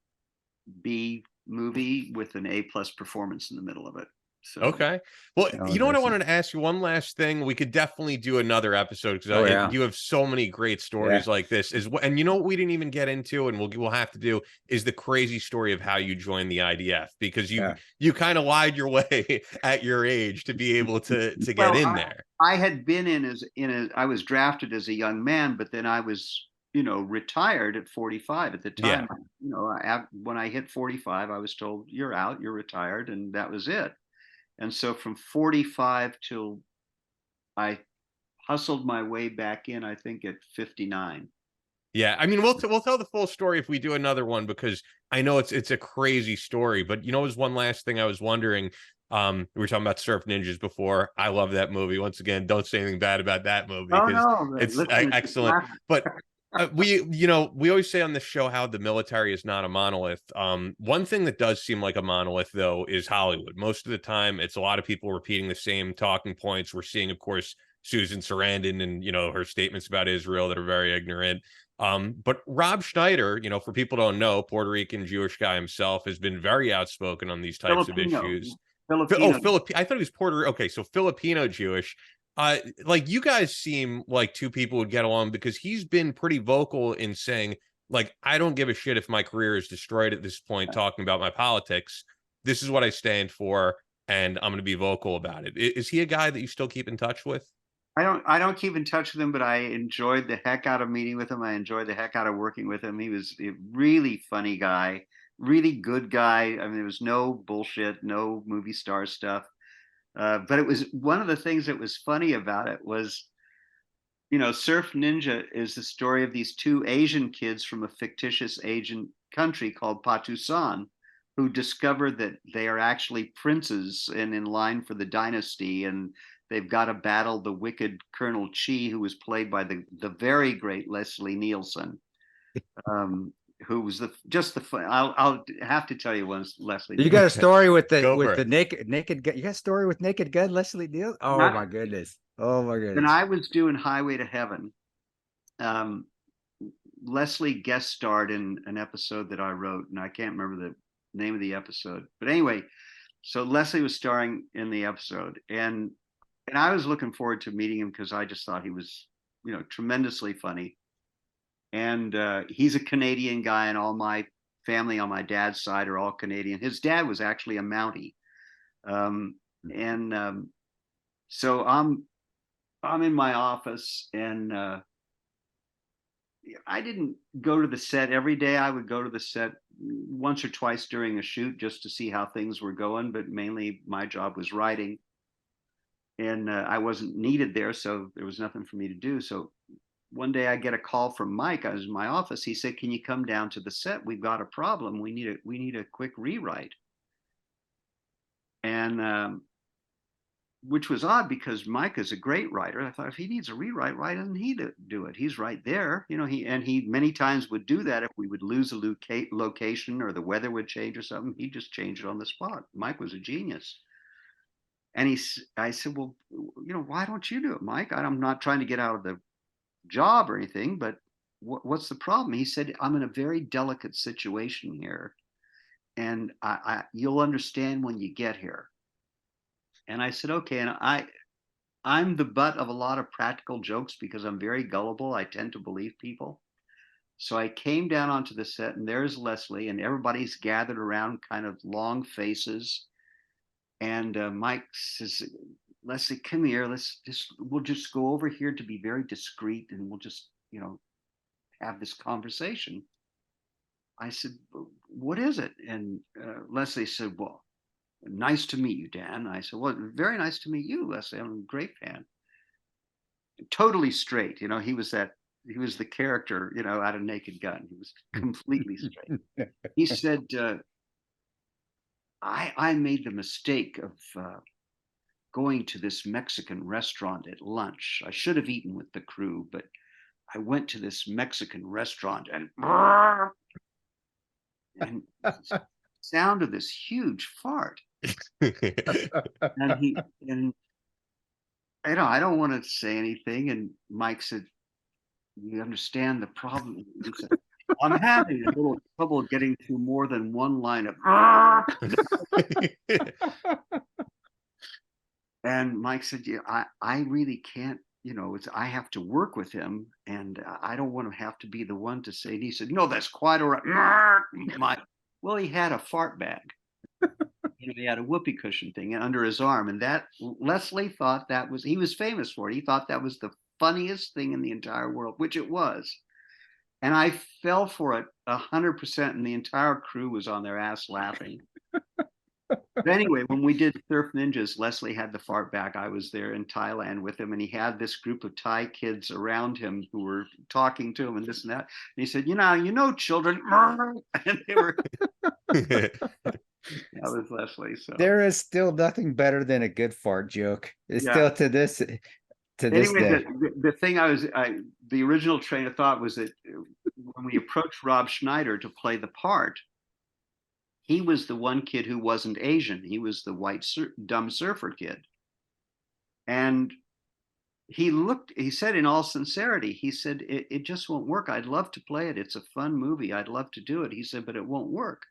[SPEAKER 1] B movie with an A+ performance in the middle of it. So
[SPEAKER 2] Okay. Well,
[SPEAKER 3] Oh,
[SPEAKER 2] you know what I
[SPEAKER 3] that's-
[SPEAKER 2] wanted to ask you? One last thing. We could definitely do another episode because
[SPEAKER 3] Oh, yeah.
[SPEAKER 2] you have so many great stories
[SPEAKER 3] Yeah.
[SPEAKER 2] like this. And you know what we didn't even get into, and we'll have to do, is the crazy story of how you joined the IDF, because you kind of lied your way at your age to be able to get
[SPEAKER 1] well,
[SPEAKER 2] in there.
[SPEAKER 1] I had been I was drafted as a young man, but then I was, retired at 45 at the time. When I hit 45, I was told, you're out, you're retired, and that was it. And so from 45 till I hustled my way back in, I think at 59.
[SPEAKER 2] Yeah, I mean, we'll tell the full story if we do another one, because I know it's a crazy story. But was one last thing I was wondering. We were talking about Surf Ninjas before. I love that movie. Once again, don't say anything bad about that movie,
[SPEAKER 1] Oh
[SPEAKER 2] because
[SPEAKER 1] no,
[SPEAKER 2] it's
[SPEAKER 1] listen,
[SPEAKER 2] excellent. But we always say on the show how the military is not a monolith. One thing that does seem like a monolith, though, is Hollywood. Most of the time, it's a lot of people repeating the same talking points. We're seeing, of course, Susan Sarandon and her statements about Israel that are very ignorant. But Rob Schneider, for people who don't know, Puerto Rican Jewish guy himself, has been very outspoken on these types of issues.
[SPEAKER 1] Filipino.
[SPEAKER 2] I thought he was Puerto. Okay, so Filipino Jewish. Like, you guys seem like two people would get along, because he's been pretty vocal in saying, like, I don't give a shit if my career is destroyed at this point, talking about my politics. This is what I stand for, and I'm going to be vocal about it. Is he a guy that you still keep in touch with?
[SPEAKER 1] I don't keep in touch with him, but I enjoyed the heck out of meeting with him. I enjoyed the heck out of working with him. He was a really funny guy, really good guy. I mean, there was no bullshit, no movie star stuff. But it was one of the things that was funny about it was, Surf Ninja is the story of these two Asian kids from a fictitious Asian country called Patusan, who discovered that they are actually princes and in line for the dynasty, and they've got to battle the wicked Colonel Chi, who was played by the very great Leslie Nielsen, who was just the fun. I'll have to tell you once, Leslie.
[SPEAKER 3] You got a story with
[SPEAKER 2] Go for
[SPEAKER 3] the
[SPEAKER 2] it.
[SPEAKER 3] naked gun. You got a story with Naked Gun, Leslie Nielsen? Oh my goodness. Oh my goodness.
[SPEAKER 1] When I was doing Highway to Heaven, Leslie guest starred in an episode that I wrote, and I can't remember the name of the episode. But anyway, so Leslie was starring in the episode, and I was looking forward to meeting him because I just thought he was, tremendously funny. And he's a Canadian guy, and all my family on my dad's side are all Canadian. His dad was actually a Mountie. So I'm in my office, and I didn't go to the set every day. I would go to the set once or twice during a shoot just to see how things were going, but mainly my job was writing. And I wasn't needed there, so there was nothing for me to do. So one day I get a call from Mike. I was in my office. He said, "Can you come down to the set? We've got a problem. We need a quick rewrite." And which was odd, because Mike is a great writer. I thought, if he needs a rewrite, why doesn't he do it? He's right there. He many times would do that if we would lose a location or the weather would change or something. He'd just change it on the spot. Mike was a genius. And I said, "Well, why don't you do it, Mike? I'm not trying to get out of the job or anything, but what's the problem?" He said, "I'm in a very delicate situation here, and you'll understand when you get here." And I said, "Okay." And I'm the butt of a lot of practical jokes because I'm very gullible. I tend to believe people. So I came down onto the set, and there's Leslie, and everybody's gathered around, kind of long faces. And Mike says, "Leslie, come here. We'll just go over here to be very discreet, and we'll just, have this conversation." I said, "What is it?" And Leslie said, "Well, nice to meet you, Dan." I said, "Well, very nice to meet you, Leslie. I'm a great fan." Totally straight. He was the character, out of Naked Gun. He was completely straight. He said, I made the mistake of going to this Mexican restaurant at lunch. I should have eaten with the crew, but I went to this Mexican restaurant, and sound of this huge fart. And I don't want to say anything. And Mike said, you understand the problem? He said, I'm having a little trouble getting through more than one line of. And Mike said, yeah, I really can't, I have to work with him, and I don't want to have to be the one to say. And he said, no, that's quite all right. Mike, well, he had a fart bag. He had a whoopee cushion thing under his arm, and that Leslie thought he was famous for it. He thought that was the funniest thing in the entire world, which it was. And I fell for it 100%, and the entire crew was on their ass laughing. But anyway, when we did Surf Ninjas, Leslie had the fart back. I was there in Thailand with him, and he had this group of Thai kids around him who were talking to him and this and that. And he said, children, and they were. That was Leslie. So
[SPEAKER 3] there is still nothing better than a good fart joke. It's still to this day.
[SPEAKER 1] The thing the original train of thought was that when we approached Rob Schneider to play the part, he was the one kid who wasn't Asian. He was the white dumb surfer kid. And he said in all sincerity, he said, it just won't work. I'd love to play it. It's a fun movie. I'd love to do it. He said, but it won't work.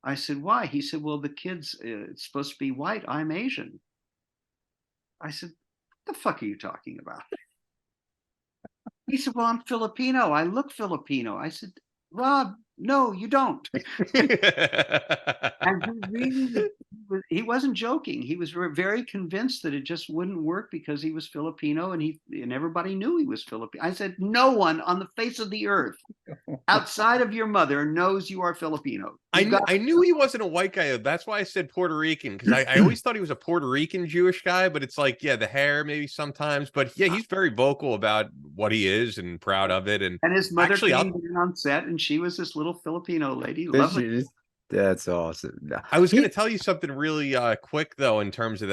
[SPEAKER 1] I said, why? He said, well, the kid's it's supposed to be white. I'm Asian. I said, what the fuck are you talking about? He said, well, I'm Filipino. I look Filipino. I said, Rob, no, you don't. And he wasn't joking. He was very convinced that it just wouldn't work because he was Filipino, and everybody knew he was Filipino. I said, no one on the face of the earth outside of your mother knows you are Filipino.
[SPEAKER 2] I knew he wasn't a white guy. That's why I said Puerto Rican, because I always thought he was a Puerto Rican Jewish guy, but it's like, yeah, the hair maybe sometimes, but yeah, he's very vocal about what he is and proud of it. And
[SPEAKER 1] his mother came in on set, and she was this little Filipino lady. Lovely.
[SPEAKER 3] That's awesome. No.
[SPEAKER 2] I was going to tell you something really quick though, in terms of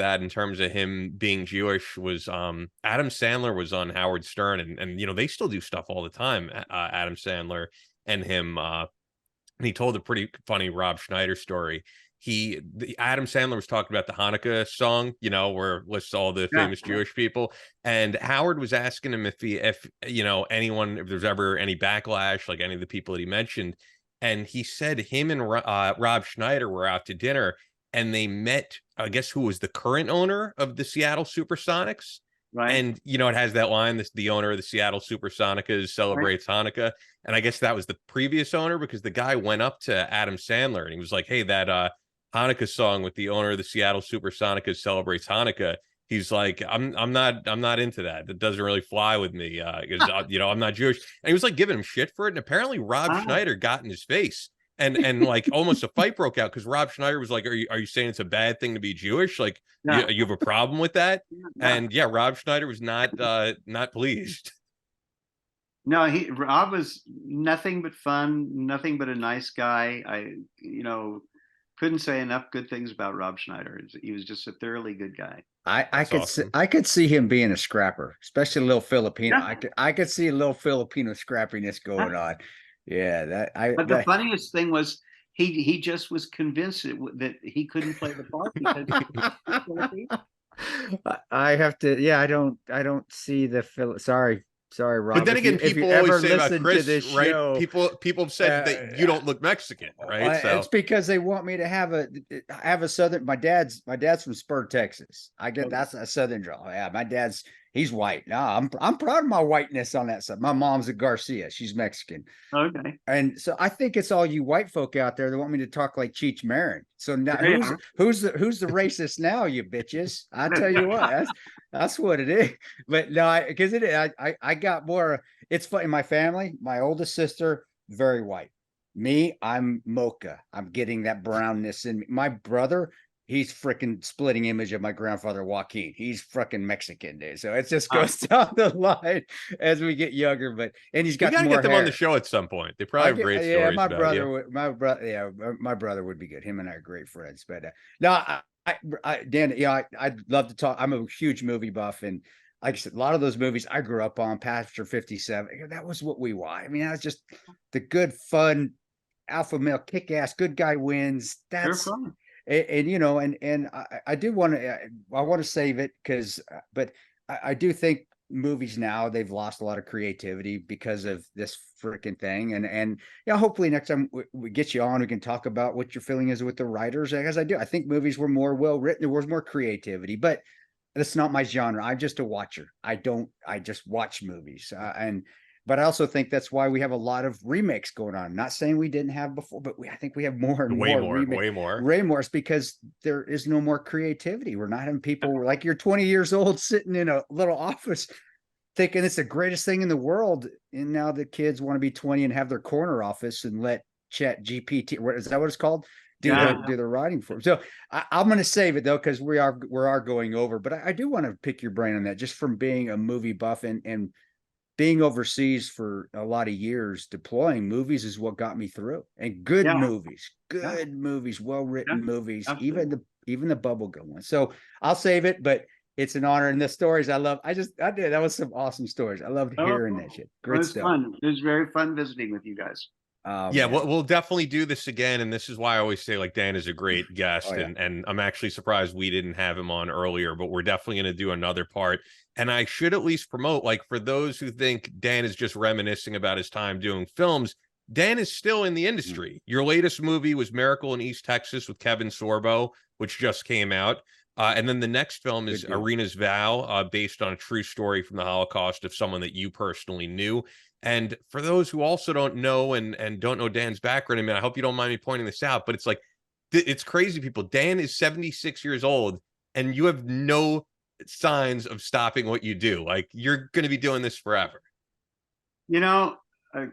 [SPEAKER 2] him being Jewish, was Adam Sandler was on Howard Stern, and they still do stuff all the time. Adam Sandler and him. And he told a pretty funny Rob Schneider story. Adam Sandler was talking about the Hanukkah song, where it lists all the famous Jewish people. And Howard was asking him if there's ever any backlash, like any of the people that he mentioned. And he said him and Rob Schneider were out to dinner, and they met, I guess, who was the current owner of the Seattle Supersonics. Right. And, it has that line, the owner of the Seattle Supersonicas celebrates Hanukkah. And I guess that was the previous owner, because the guy went up to Adam Sandler and he was like, hey, that Hanukkah song with the owner of the Seattle Supersonicas celebrates Hanukkah. He's like, I'm not into that. That doesn't really fly with me. Because I'm not Jewish. And he was like giving him shit for it. And apparently Rob Schneider got in his face. And like almost a fight broke out, because Rob Schneider was like, are you saying it's a bad thing to be Jewish? Like, you have a problem with that? And yeah, Rob Schneider was not pleased.
[SPEAKER 1] No, Rob was nothing but fun, nothing but a nice guy. I couldn't say enough good things about Rob Schneider. He was just a thoroughly good guy.
[SPEAKER 3] I could see him being a scrapper, especially a little Filipino. Yeah. I could see a little Filipino scrappiness going on. Yeah,
[SPEAKER 1] But the funniest thing was he just was convinced that he couldn't play the part because
[SPEAKER 3] I have to. Yeah, I don't see the Sorry, Rob.
[SPEAKER 2] But then again, people always say about Chris, right? Show, people have said that you don't look Mexican, right? So
[SPEAKER 3] it's because they want me to have a Southern. My dad's from Spur, Texas. That's a Southern draw. Yeah, my dad's. He's white. No, I'm proud of my whiteness on that side. My mom's a Garcia. She's Mexican.
[SPEAKER 1] Okay.
[SPEAKER 3] And so I think it's all you white folk out there that want me to talk like Cheech Marin. So now who's the racist now, you bitches? I tell you what, that's what it is. But no, I got more. It's funny. My family, my oldest sister, very white. Me, I'm mocha. I'm getting that brownness in me. My brother, he's freaking splitting image of my grandfather Joaquin. He's freaking Mexican, dude. So it just goes down the line as we get younger. And he's got more
[SPEAKER 2] get them
[SPEAKER 3] hair
[SPEAKER 2] on the show at some point. They probably have great stories.
[SPEAKER 3] My brother would be good. Him and I are great friends. But no, Dan, I'd love to talk. I'm a huge movie buff, and like I said, a lot of those movies I grew up on. Passenger 57. That was what we watched. I mean, that was just the good, fun, alpha male, kick ass, good guy wins. That's fun. And I do want to. I want to save it but I do think movies now, they've lost a lot of creativity because of this freaking thing. And yeah, hopefully next time we get you on, we can talk about what your feeling is with the writers. As I do, I think movies were more well written. There was more creativity, but that's not my genre. I'm just a watcher. I just watch movies. But I also think that's why we have a lot of remakes going on. Not saying we didn't have before, but I think we have more and
[SPEAKER 2] way
[SPEAKER 3] more.
[SPEAKER 2] Way more.
[SPEAKER 3] Way more. It's because there is no more creativity. We're not having people like you're 20 years old sitting in a little office thinking it's the greatest thing in the world. And now the kids want to be 20 and have their corner office and let Chat GPT, is that what it's called? Do the writing for them. So I'm going to save it though, because we are going over, but I do want to pick your brain on that, just from being a movie buff and being overseas for a lot of years. Deploying movies is what got me through, and good movies, well-written movies,
[SPEAKER 1] Absolutely.
[SPEAKER 3] even the bubblegum ones. So I'll save it, but it's an honor. And the stories I love, I did. That was some awesome stories. I loved hearing that shit. Great stuff.
[SPEAKER 1] Fun. It was very fun visiting with you guys.
[SPEAKER 2] Yeah, we'll definitely do this again, and this is why I always say, like, Dan is a great guest, and I'm actually surprised we didn't have him on earlier, but we're definitely going to do another part. And I should at least promote, like, for those who think Dan is just reminiscing about his time doing films, Dan is still in the industry. Your latest movie was Miracle in East Texas with Kevin Sorbo, which just came out. And then the next film is Irena's Vow, based on a true story from the Holocaust of someone that you personally knew. And for those who also don't know and don't know Dan's background, I mean, I hope you don't mind me pointing this out, but it's like, it's crazy, people. Dan is 76 years old, and you have no signs of stopping what you do. Like, you're going to be doing this forever.
[SPEAKER 1] You know,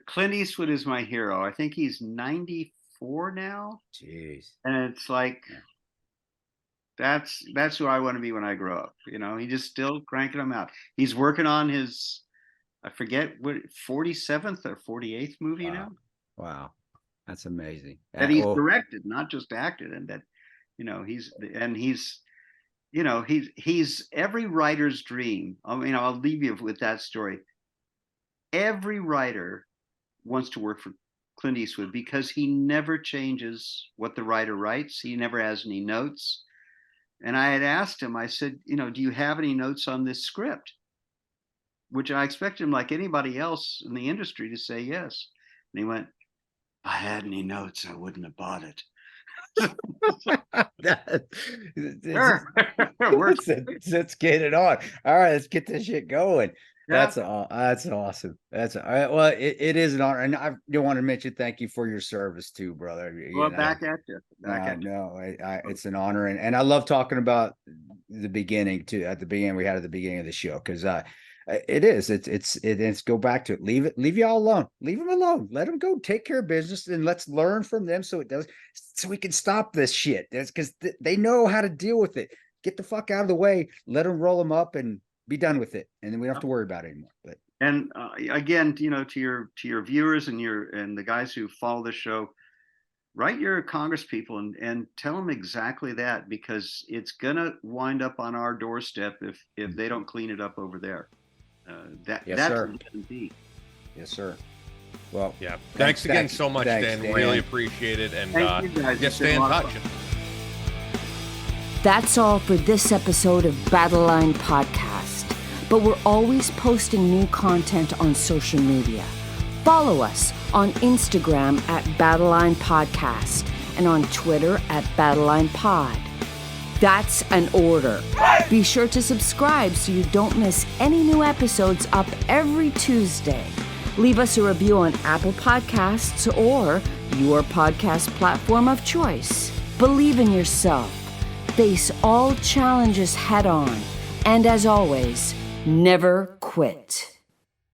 [SPEAKER 1] Clint Eastwood is my hero. I think he's 94 now.
[SPEAKER 3] Jeez.
[SPEAKER 1] And it's like, that's who I want to be when I grow up. You know, he just still cranking them out. He's working on his, I forget what, 47th or 48th movie now.
[SPEAKER 3] Wow. That's amazing.
[SPEAKER 1] That he's directed, not just acted. And that, you know, he's every writer's dream. I mean, I'll leave you with that story. Every writer wants to work for Clint Eastwood because he never changes what the writer writes. He never has any notes. And I had asked him, I said, you know, do you have any notes on this script? Which I expected him, like anybody else in the industry, to say yes. And he went, if I had any notes, I wouldn't have bought it.
[SPEAKER 3] Let's get it on. All right, let's get this shit going. Yeah. That's awesome. Well, it is an honor, and I do want to mention thank you for your service too, brother.
[SPEAKER 1] Back at you.
[SPEAKER 3] No, it's an honor, and I love talking about the beginning too. At the beginning, we had at the beginning of the show, because it's go back to it. Leave y'all alone. Leave them alone. Let them go take care of business, and let's learn from them so we can stop this shit. That's because they know how to deal with it. Get the fuck out of the way. Let them roll them up and be done with it, and then we don't have to worry about it anymore. But
[SPEAKER 1] again, you know, to your viewers and the guys who follow the show, write your Congress people and tell them exactly that, because it's gonna wind up on our doorstep if they don't clean it up over there. That's guaranteed.
[SPEAKER 3] Yes, sir. Well,
[SPEAKER 2] yeah. Thanks again so much, Dan. Really appreciate it, and
[SPEAKER 1] thank you guys.
[SPEAKER 2] Just stay in touch.
[SPEAKER 4] That's all for this episode of Battle Line Podcast, but we're always posting new content on social media. Follow us on Instagram at Battle Line Podcast and on Twitter at Battle Line Pod. That's an order. Be sure to subscribe so you don't miss any new episodes up every Tuesday. Leave us a review on Apple Podcasts or your podcast platform of choice. Believe in yourself. Face all challenges head on. And as always, never quit.